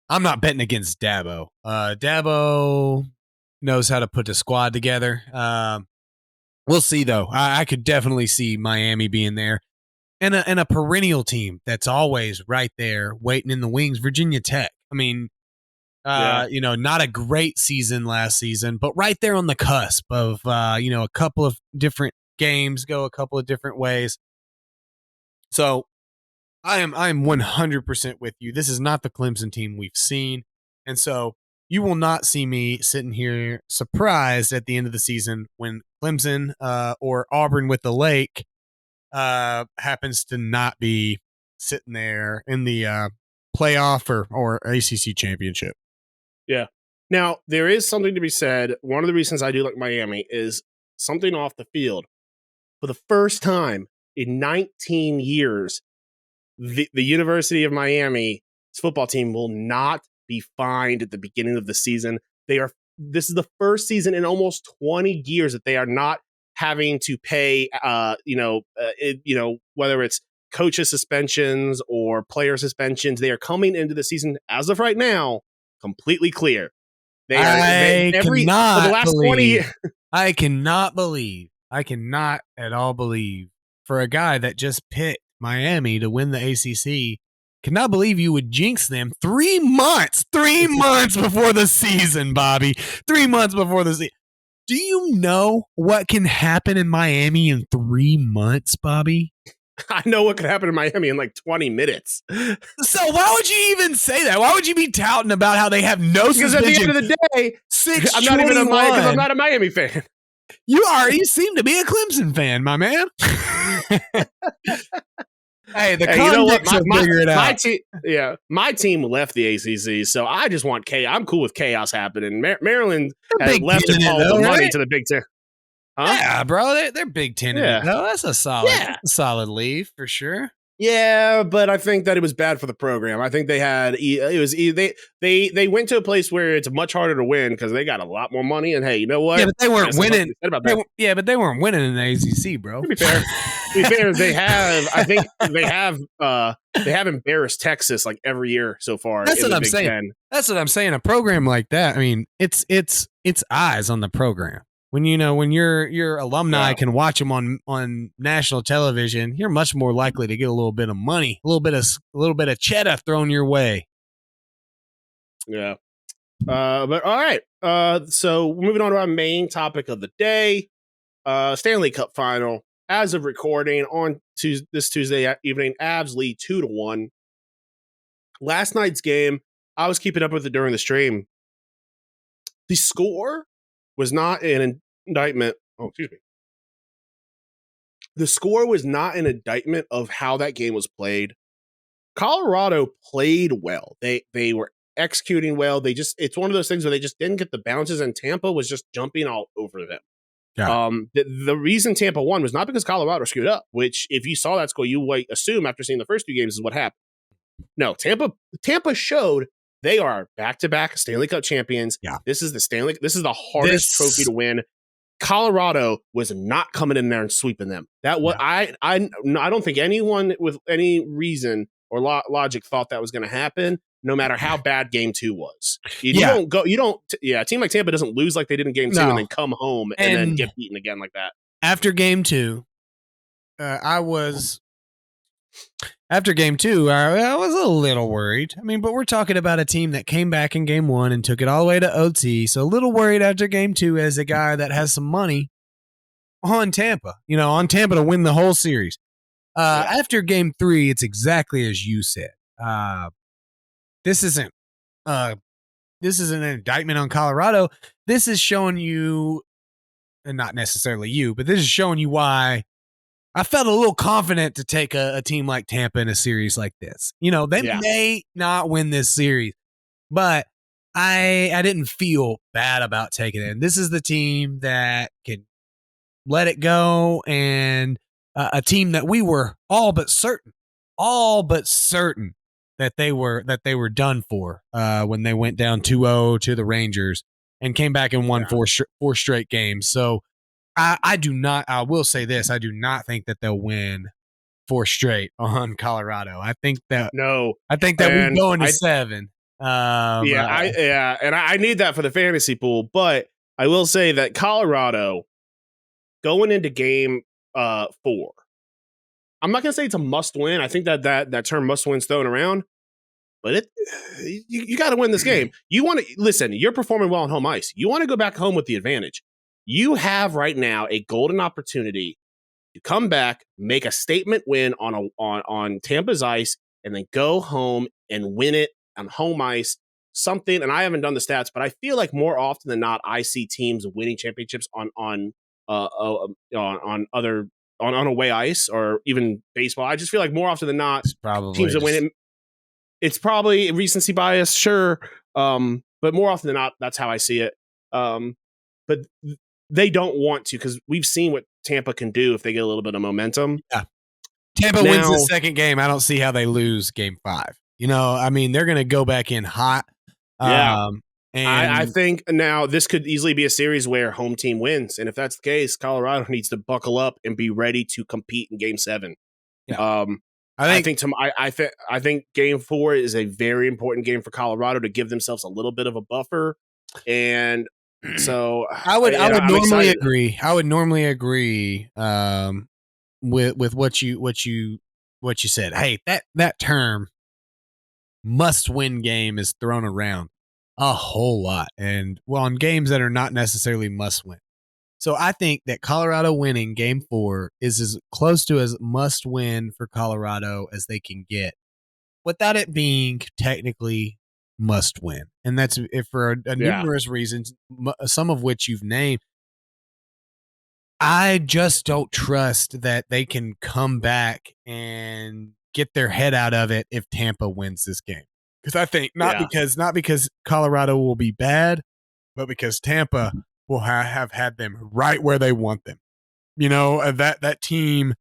I'm not betting against Dabo. Dabo knows how to put the squad together. We'll see, though. I could definitely see Miami being there. And a perennial team that's always right there waiting in the wings, Virginia Tech. Not a great season last season, but right there on the cusp of, a couple of different games go a couple of different ways. So I am 100% with you. This is not the Clemson team we've seen. And so you will not see me sitting here surprised at the end of the season when Clemson or Auburn with the Lake happens to not be sitting there in the playoff or ACC championship. Yeah. Now, there is something to be said. One of the reasons I do like Miami is something off the field. For the first time in 19 years, the University of Miami's football team will not be fined at the beginning of the season. This is the first season in almost 20 years that they are not having to pay, whether it's coaches suspensions or player suspensions. They are coming into the season as of right now completely clear. I cannot at all believe for a guy that just picked Miami to win the ACC. Cannot believe you would jinx them 3 months before the season, Bobby. 3 months before the season. Do you know what can happen in Miami in 3 months, Bobby? I know what could happen in Miami in like 20 minutes. So why would you even say that? Why would you be touting about how they have no suspension? Because at the end of the day, I'm not a Miami fan. You are. You seem to be a Clemson fan, my man. Hey, the convicts will figure it out. My team left the ACC, so I just want chaos. I'm cool with chaos happening. Maryland has left to follow the money to the Big Ten. Huh? Yeah, bro, they're Big Ten. Yeah. No, that's a solid leave for sure. Yeah, but I think that it was bad for the program. I think they went to a place where it's much harder to win because they got a lot more money. And hey, you know what? Yeah, but they weren't winning. But they weren't winning in the ACC, bro. To be fair, they have embarrassed Texas like every year so far. That's what I'm saying. That's what I'm saying. A program like that, I mean, it's eyes on the program. When your alumni can watch them on national television, you're much more likely to get a little bit of money, a little bit of cheddar thrown your way. Yeah. But all right. So moving on to our main topic of the day, Stanley Cup Final. As of recording on this Tuesday evening, Avs lead 2-1. Last night's game, I was keeping up with it during the stream. The score was not an indictment. Oh, excuse me. The score was not an indictment of how that game was played. Colorado played well. They were executing well. It's one of those things where they just didn't get the bounces, and Tampa was just jumping all over them. Yeah. The reason Tampa won was not because Colorado screwed up, which if you saw that score, you might assume after seeing the first 2 games is what happened. No, Tampa showed they are back-to-back Stanley Cup champions. Yeah. This is the hardest trophy to win. Colorado was not coming in there and sweeping them. That was I don't think anyone with any reason or logic thought that was going to happen. No matter how bad game 2 was, a team like Tampa doesn't lose like they did in game 2 and then come home and then get beaten again like that. After game 2, I was a little worried. I mean, but we're talking about a team that came back in game 1 and took it all the way to OT. So a little worried after game 2 as a guy that has some money on Tampa, to win the whole series. After game 3, it's exactly as you said. This isn't an indictment on Colorado. This is showing you, and not necessarily you, but this is showing you why I felt a little confident to take a team like Tampa in a series like this. They may not win this series, but I didn't feel bad about taking it. And this is the team that can let it go, and a team that we were all but certain that they were done for when they went down 2-0 to the Rangers and came back and won 4 straight games. So I will say this, I do not think that they'll win 4 straight on Colorado. I think that we're going to 7. And I need that for the fantasy pool, but I will say that Colorado going into game 4, I'm not going to say it's a must win. I think that term must win is thrown around, but you got to win this game. You want to listen, you're performing well on home ice. You want to go back home with the advantage. You have right now a golden opportunity to come back, make a statement win on Tampa's ice, and then go home and win it on home ice something, and I haven't done the stats, but I feel like more often than not, I see teams winning championships on away ice or even baseball. I just feel like more often than not, teams that win it. It's probably recency bias, sure, but more often than not, that's how I see it. But they don't want to, because we've seen what Tampa can do if they get a little bit of momentum. Yeah, Tampa wins the second game. I don't see how they lose game 5. You know, I mean, they're going to go back in hot. Yeah. And I think now this could easily be a series where home team wins. And if that's the case, Colorado needs to buckle up and be ready to compete in game 7. Yeah. I think game 4 is a very important game for Colorado to give themselves a little bit of a buffer. And so I would normally agree. I would normally agree with what you said. Hey, that term must-win game is thrown around a whole lot, and on games that are not necessarily must-win. So I think that Colorado winning game 4 is as close to as must-win for Colorado as they can get, without it being technically must-win. And that's for numerous reasons, some of which you've named. I just don't trust that they can come back and get their head out of it if Tampa wins this game. Because I think not because Colorado will be bad, but because Tampa will have had them right where they want them. You know, that team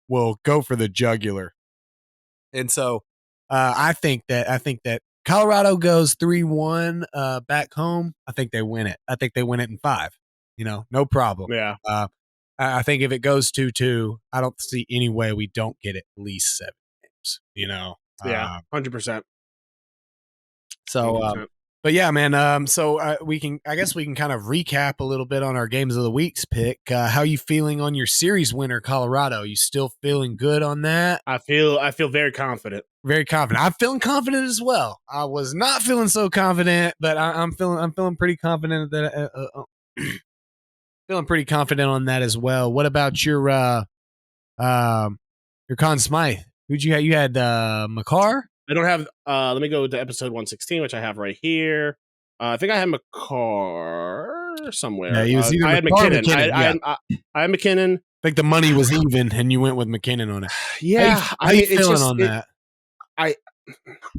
will go for the jugular. And so I think that Colorado goes 3-1 back home. I think they win it. I think they win it in 5. You know, no problem. Yeah. I think if it goes 2-2, I don't see any way we don't get at least 7 games. You know. Yeah, 100%. So, but yeah, man. So I guess we can kind of recap a little bit on our games of the week's pick. How you feeling on your series winner, Colorado? You still feeling good on that? I feel very confident. Very confident. I'm feeling confident as well. I was not feeling so confident, but I'm feeling pretty confident that feeling pretty confident on that as well. What about your Conn Smythe? Who'd you have? You had McCarr? I don't have. Let me go to episode 116, which I have right here. I think I had McCarr somewhere. Yeah, he was either I had McCarr McKinnon. I had McKinnon. I think the money was even, and you went with McKinnon on it. Yeah, how you feeling on that?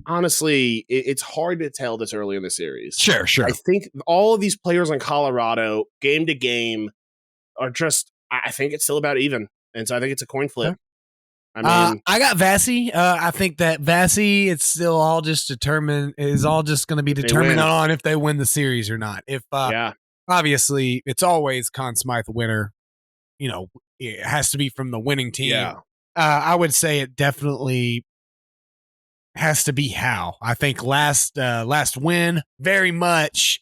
Honestly, it's hard to tell this early in the series. Sure. I think all of these players in Colorado, game to game, are just. I think it's still about even, and so I think it's a coin flip. Okay. I mean, I got Vasi. I think that Vasi, it's still all just going to be determined on if they win the series or not. If obviously it's always Conn Smythe winner. You know, it has to be from the winning team. Yeah. I would say it definitely has to be Hal. I think last win very much.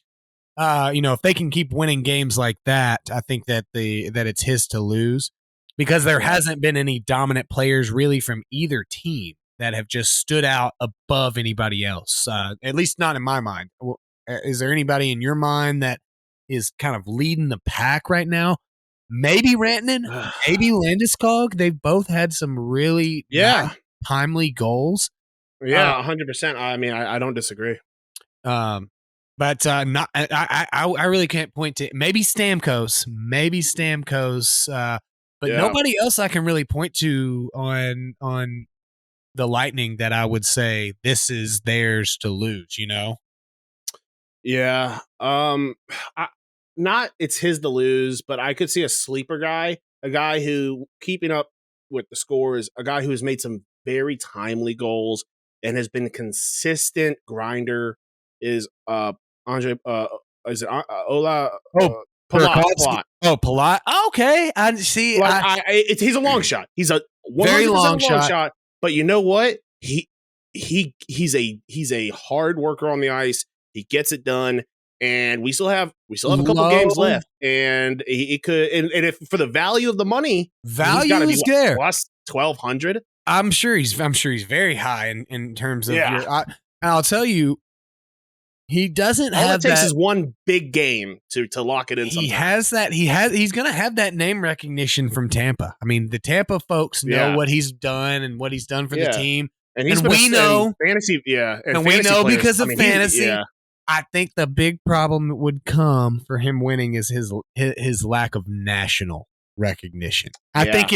If they can keep winning games like that, I think that it's his to lose. Because there hasn't been any dominant players really from either team that have just stood out above anybody else, at least not in my mind. Is there anybody in your mind that is kind of leading the pack right now? Maybe Rantanen, maybe Landeskog. They've both had some really nice, timely goals. Yeah, 100%. I mean, I don't disagree. But not. I really can't point to maybe Stamkos. But nobody else I can really point to on the Lightning that I would say this is theirs to lose, you know? Yeah. Not it's his to lose, but I could see a sleeper guy, a guy who keeping up with the scores, a guy who has made some very timely goals and has been a consistent grinder is Andre is it Ola Palat. Oh, Palat. Okay, I see. He's a long shot. He's a very long shot. But you know what? He's a hard worker on the ice. He gets it done, and we still have a couple games left. And he could. And if for the value of the money, value is there plus 1,200. I'm sure he's very high in terms of. I'll tell you. He doesn't have it takes is one big game to lock it in. He has that. He's going to have that name recognition from Tampa. I mean, the Tampa folks know what he's done and what he's done for the team. And we know because of fantasy. I think the big problem that would come for him winning is his lack of national recognition. I think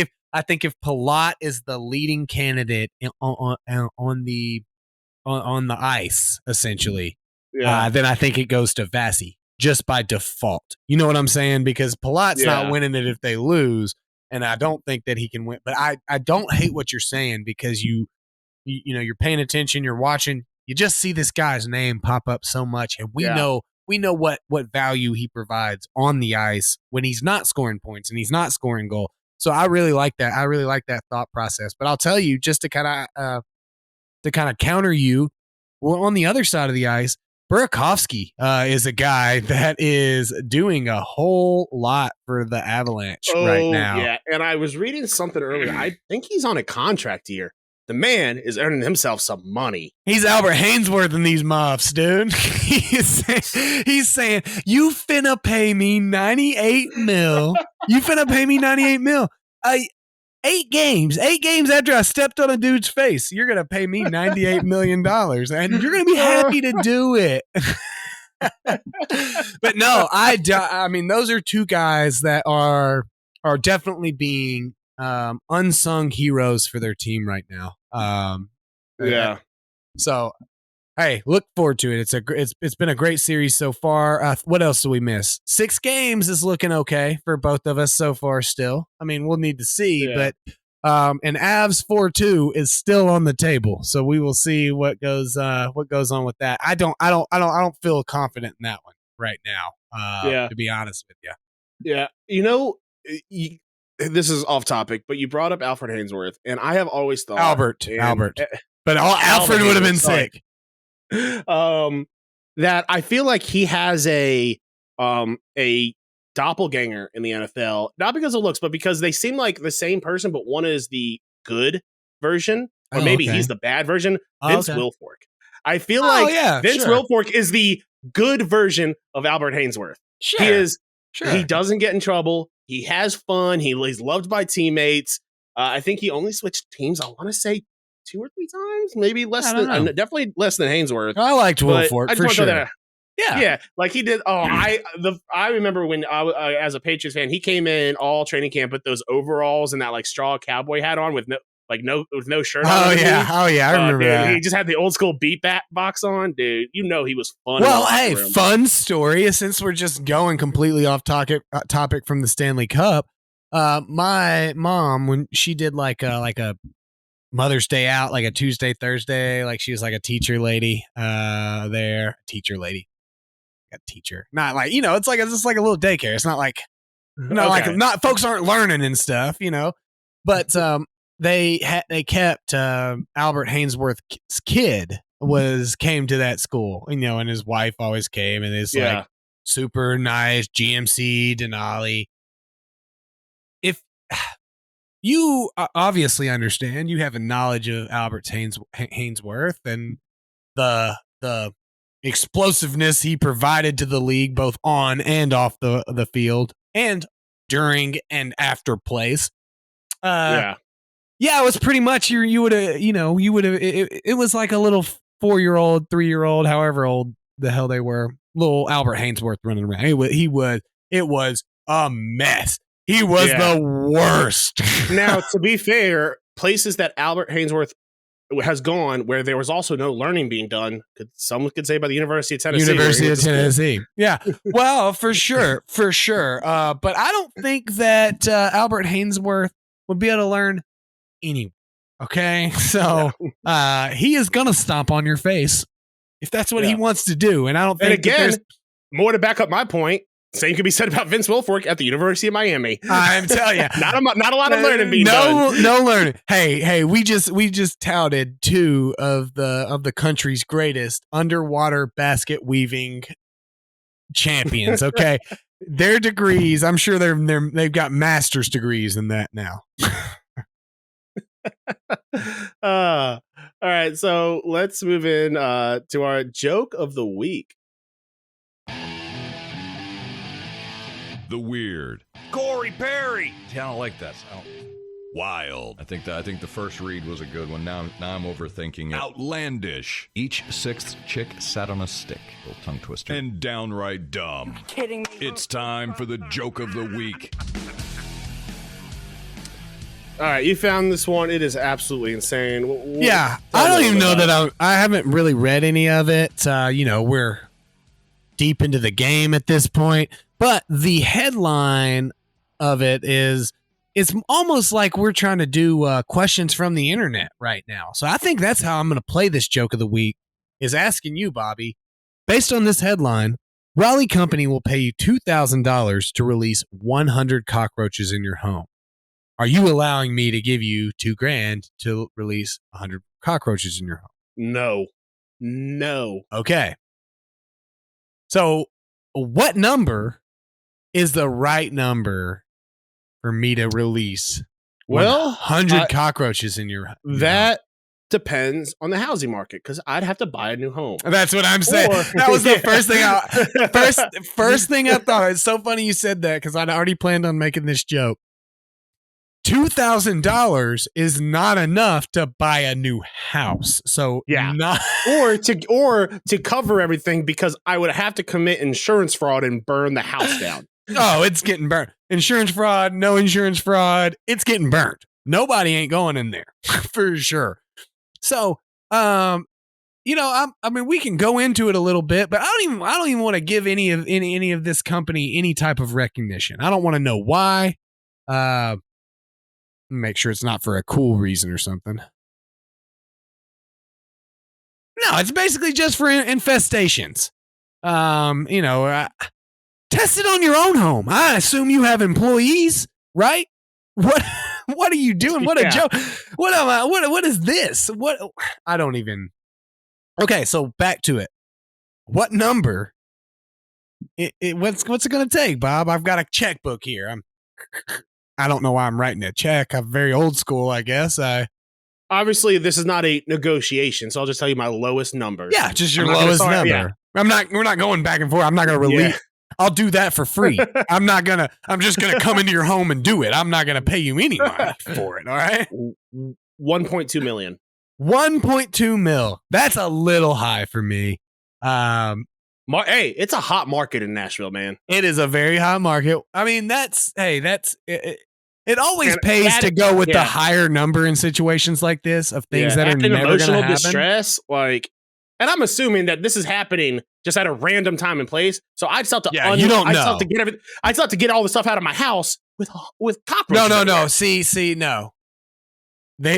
if Palat is the leading candidate on the ice, essentially, then I think it goes to Vasi just by default. You know what I'm saying? Because Palat's not winning it if they lose, and I don't think that he can win. But I don't hate what you're saying because you know you're paying attention, you're watching, you just see this guy's name pop up so much, and we know what value he provides on the ice when he's not scoring points and he's not scoring goal. So I really like that. I really like that thought process. But I'll tell you, just to kind of counter you, well, on the other side of the ice, Burakovsky is a guy that is doing a whole lot for the Avalanche right now. Yeah, and I was reading something earlier. I think he's on a contract here. The man is earning himself some money. He's Albert Hainsworth in these muffs, dude. He's saying, you finna pay me $98 million. You finna pay me $98 million. 8 games after I stepped on a dude's face, you're going to pay me $98 million, and you're going to be happy to do it. But no, I mean, those are two guys that are definitely being unsung heroes for their team right now. So, hey, look forward to it. It's been a great series so far. What else do we miss? 6 games is looking okay for both of us so far. Still, I mean, we'll need to see, but and Avs 4-2 is still on the table, so we will see what goes on with that. I don't feel confident in that one right now. To be honest with you. Yeah, you know, this is off topic, but you brought up Alfred Hainsworth, and I have always thought Albert, but Alfred would have been sick. That I feel like he has a doppelganger in the NFL, not because of looks, but because they seem like the same person, but one is the good version, or maybe he's the bad version. Vince Wilfork. I feel like Vince Wilfork is the good version of Albert Hainsworth. He is. He doesn't get in trouble. He has fun. He's loved by teammates. I think he only switched teams, I want to say 2 or 3 times, maybe less than, definitely less than Hainsworth. I liked Wilfork for sure. Yeah, like he did. I remember when I as a Patriots fan, he came in all training camp with those overalls and that like straw cowboy hat on with no shirt on. I remember that. He just had the old school beat box on, dude. You know he was fun. Well, hey, fun story. Since we're just going completely off topic from the Stanley Cup, my mom, when she did like a Mother's Day out, like a Tuesday, Thursday, like she was like a teacher lady teacher, not like, you know, it's just like a little daycare. It's not like, not folks aren't learning and stuff, you know, but they kept Albert Hainsworth's kid came to that school, you know, and his wife always came, and it's like super nice GMC Denali. If you obviously understand, you have a knowledge of Albert Hainsworth and the explosiveness he provided to the league, both on and off the field, and during and after plays. It was pretty much it was like a little 4-year-old, 3-year-old, however old the hell they were, little Albert Hainsworth running around. It was a mess. He was the worst. Now, to be fair, places that Albert Hainsworth has gone where there was also no learning being done, someone could say by the University of Tennessee. Yeah. Well, for sure. But I don't think that Albert Hainsworth would be able to learn anyway. Okay. So he is going to stomp on your face if that's what he wants to do. And I don't think more to back up my point. Same could be said about Vince Wilfork at the University of Miami. I'm telling you, not a lot of learning being done. No learning. Hey, we just touted 2 of the country's greatest underwater basket weaving champions. Okay, their degrees, I'm sure they've got master's degrees in that now. All right, so let's move in to our joke of the week. The weird. Corey Perry. I don't like that. Wild. I think the first read was a good one. Now I'm overthinking it. Outlandish. Each sixth chick sat on a stick. Little tongue twister. And downright dumb. Kidding me. It's time for the joke of the week. All right, you found this one. It is absolutely insane. Yeah, I don't even know that I haven't really read any of it. We're deep into the game at this point, but the headline of it is, it's almost like we're trying to do questions from the internet right now. So I think that's how I'm going to play this joke of the week, is asking you, Bobby, based on this headline, Raleigh Company will pay you $2,000 to release 100 cockroaches in your home. Are you allowing me to give you $2,000 to release 100 cockroaches in your home? No. Okay. So what number is the right number for me to release 100 cockroaches in your home? That depends on the housing market, because I'd have to buy a new home. That's what I'm saying. That was the first thing I thought. It's so funny you said that, because I'd already planned on making this joke. $2,000 is not enough to buy a new house. So or to cover everything, because I would have to commit insurance fraud and burn the house down. Oh, it's getting burnt. Insurance fraud, no insurance fraud, it's getting burnt. Nobody ain't going in there for sure. So, I mean, we can go into it a little bit, but I don't even want to give any of this company any type of recognition. I don't want to know why. Make sure it's not for a cool reason or something. No, it's basically just for infestations. Test it on your own home. I assume you have employees, right? What are you doing? What a joke. What is this? I don't even. Okay, so back to it. What number? What's it going to take, Bob? I've got a checkbook here. I don't know why I'm writing a check. I'm very old school, I guess. Obviously, this is not a negotiation, so I'll just tell you my lowest number. Yeah, just your lowest number. Yeah. We're not going back and forth. I'm not going to release. Yeah. I'll do that for free. I'm just going to come into your home and do it. I'm not going to pay you any money for it. All right. 1.2 million. 1.2 mil. That's a little high for me. Hey, it's a hot market in Nashville, man. It is a very hot market. I mean, it always pays to go with the higher number in situations like this of things that are never going to happen. Distress, and I'm assuming that this is happening just at a random time and place. So I'd still have to you don't know. I'd still have to get all the stuff out of my house with cockroaches. No. See, no.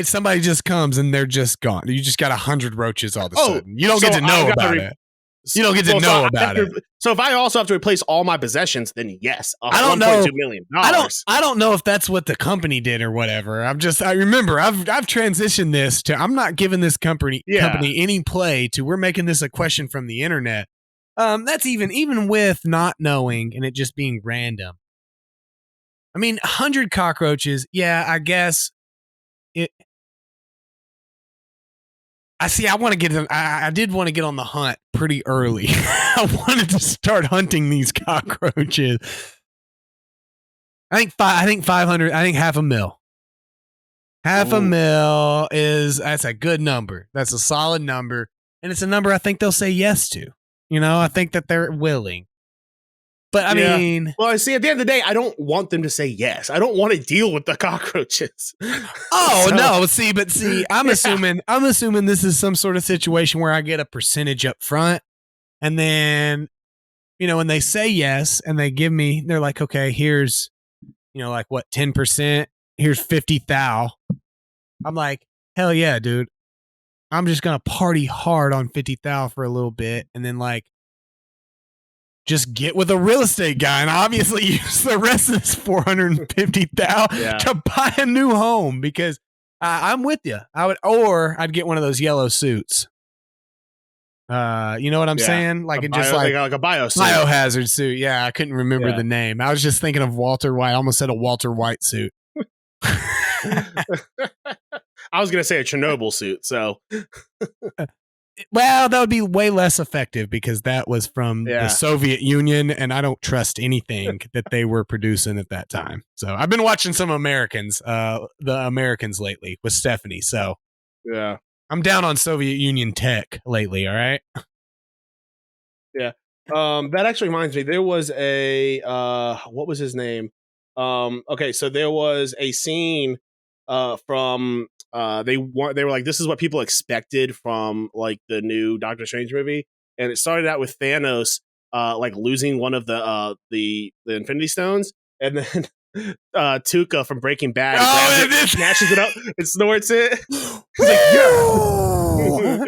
Somebody just comes and they're just gone. You just got 100 roaches all of a sudden. You don't get to know about it. You don't get to know about it. So if I also have to replace all my possessions, then yes, I don't know. $1.2 million. I don't know if that's what the company did or whatever. I remember I've transitioned this to, I'm not giving this company any play to, we're making this a question from the internet. That's even with not knowing and it just being random. I mean, 100 cockroaches. Yeah, I guess it. I did want to get on the hunt pretty early. I wanted to start hunting these cockroaches. I think 500. I think $500,000. $500,000 that's a good number. That's a solid number, and it's a number I think they'll say yes to. I think that they're willing. But I mean, well, I see. At the end of the day, I don't want them to say yes. I don't want to deal with the cockroaches. Oh no! See, I'm assuming this is some sort of situation where I get a percentage up front, and then, when they say yes and they give me, they're like, okay, here's, 10%. Here's 50,000. I'm like, hell yeah, dude. I'm just gonna party hard on 50,000 for a little bit, and then just get with a real estate guy and obviously use the rest of this 450,000 to buy a new home, because I'm with you. I'd get one of those yellow suits. You know what I'm saying? Like a biohazard suit. Yeah, I couldn't remember the name. I was just thinking of Walter White. I almost said a Walter White suit. I was gonna say a Chernobyl suit. So Well, that would be way less effective because that was from the Yeah. Soviet Union, and I don't trust anything that they were producing at that time. So I've been watching some the Americans lately with Stephanie. So Yeah. I'm down on Soviet Union tech lately. All right. Yeah. That actually reminds me. There was a what was his name? Okay, so there was a scene from they were like, this is what people expected from like the new Doctor Strange movie, and it started out with Thanos like losing one of the Infinity Stones, and then Tuca from Breaking Bad grabs it, snatches it up, and snorts it. He's like, yeah.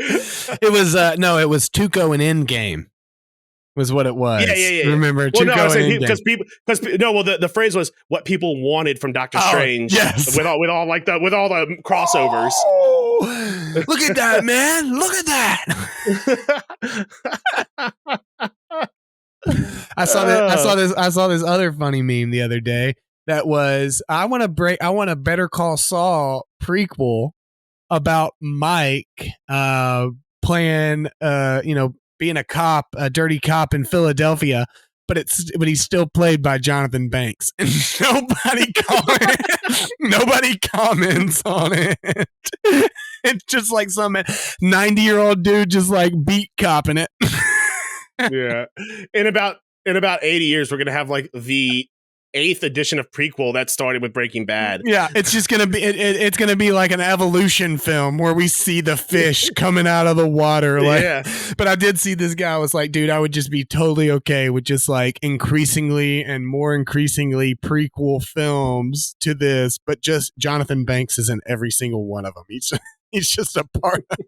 It was it was Tuco in Endgame. Was what it was. Yeah. Remember, well, no, I was saying because the phrase was what people wanted from Doctor Strange. Yes. with all the crossovers. Oh, look at that, man! Look at that. I saw this other funny meme the other day that was I want a Better Call Saul prequel about Mike playing being a cop, a dirty cop in Philadelphia, but he's still played by Jonathan Banks, and nobody comments on it. It's just like some 90-year-old dude just like beat copping it. Yeah, in about 80 years, we're gonna have like the 8th edition of prequel that started with Breaking Bad. Yeah, it's just gonna be it's gonna be like an evolution film where we see the fish coming out of the water. Like, yeah. But I did see this guy was like, dude, I would just be totally okay with just like increasingly prequel films to this, but just Jonathan Banks is in every single one of them. He's just a part of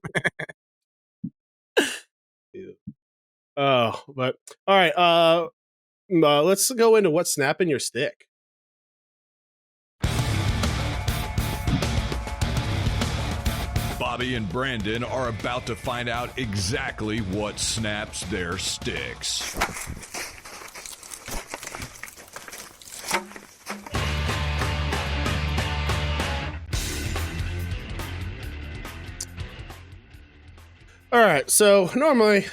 it. Yeah. Oh, but all right. Let's go into what's snapping your stick. Bobby and Brandon are about to find out exactly what snaps their sticks. All right, so normally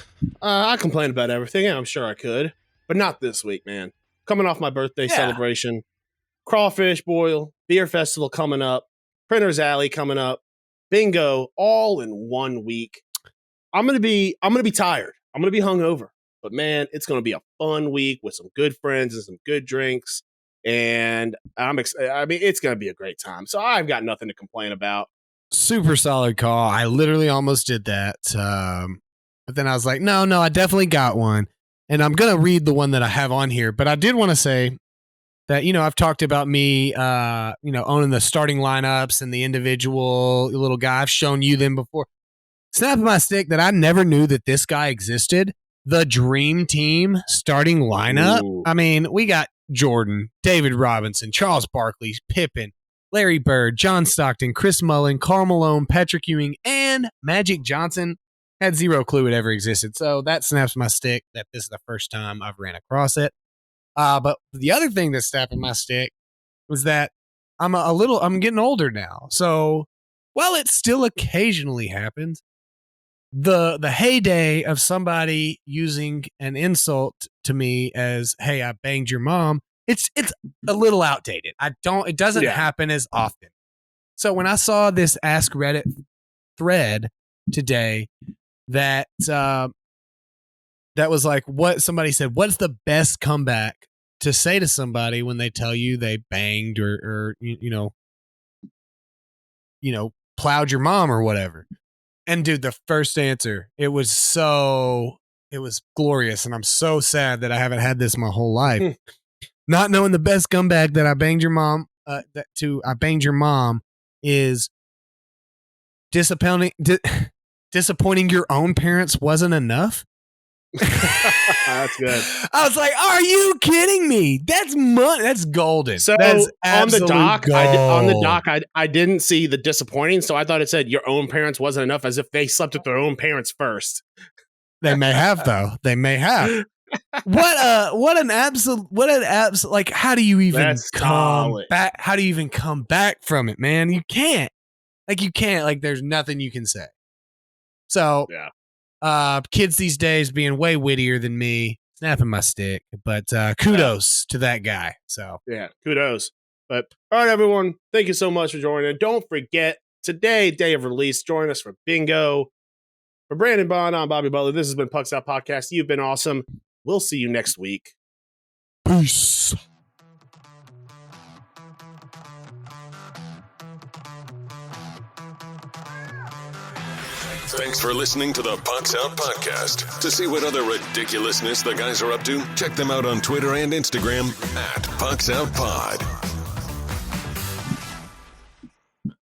I complain about everything, and I'm sure I could, but not this week, man. Coming off my birthday celebration, crawfish boil, beer festival coming up, Printer's Alley coming up, bingo, all in 1 week. I'm gonna be tired. I'm gonna be hungover, but man, it's gonna be a fun week with some good friends and some good drinks, and it's gonna be a great time. So I've got nothing to complain about. Super solid call. I literally almost did that. But then I was like, no, I definitely got one. And I'm going to read the one that I have on here. But I did want to say that, I've talked about me, owning the starting lineups and the individual little guy. I've shown you them before. Snap my stick that I never knew that this guy existed. The Dream Team starting lineup. Ooh. I mean, we got Jordan, David Robinson, Charles Barkley, Pippen, Larry Bird, John Stockton, Chris Mullin, Karl Malone, Patrick Ewing, and Magic Johnson. Had zero clue it ever existed. So that snaps my stick that this is the first time I've ran across it. But the other thing that's snapping my stick was that I'm getting older now. So while it still occasionally happens, the heyday of somebody using an insult to me as, hey, I banged your mom, it's a little outdated. It doesn't happen as often. So when I saw this Ask Reddit thread today that was like, what somebody said, what's the best comeback to say to somebody when they tell you they banged or plowed your mom or whatever? And dude, the first answer, it was glorious. And I'm so sad that I haven't had this my whole life. Not knowing the best comeback that I banged your mom, I banged your mom is disappointing your own parents wasn't enough. That's good. I was like, are you kidding me? That's money. That's golden. So that's on the doc, gold. I didn't see the disappointing, so I thought it said your own parents wasn't enough, as if they slept with their own parents first. They may have, though. They may have. What an absolute like, how do you even come back? How do you even come back from it, man? You can't. Like, there's nothing you can say. So yeah. Kids these days being way wittier than me, snapping my stick. But kudos to that guy. So yeah, kudos. But all right, everyone, thank you so much for joining. Don't forget, today, day of release, join us for bingo. For Brandon Bond, I'm Bobby Butler. This has been Pucks Out Podcast. You've been awesome. We'll see you next week. peace. Thanks for listening to the Pucks Out Podcast. To see what other ridiculousness the guys are up to, check them out on Twitter and Instagram @PucksOutPod.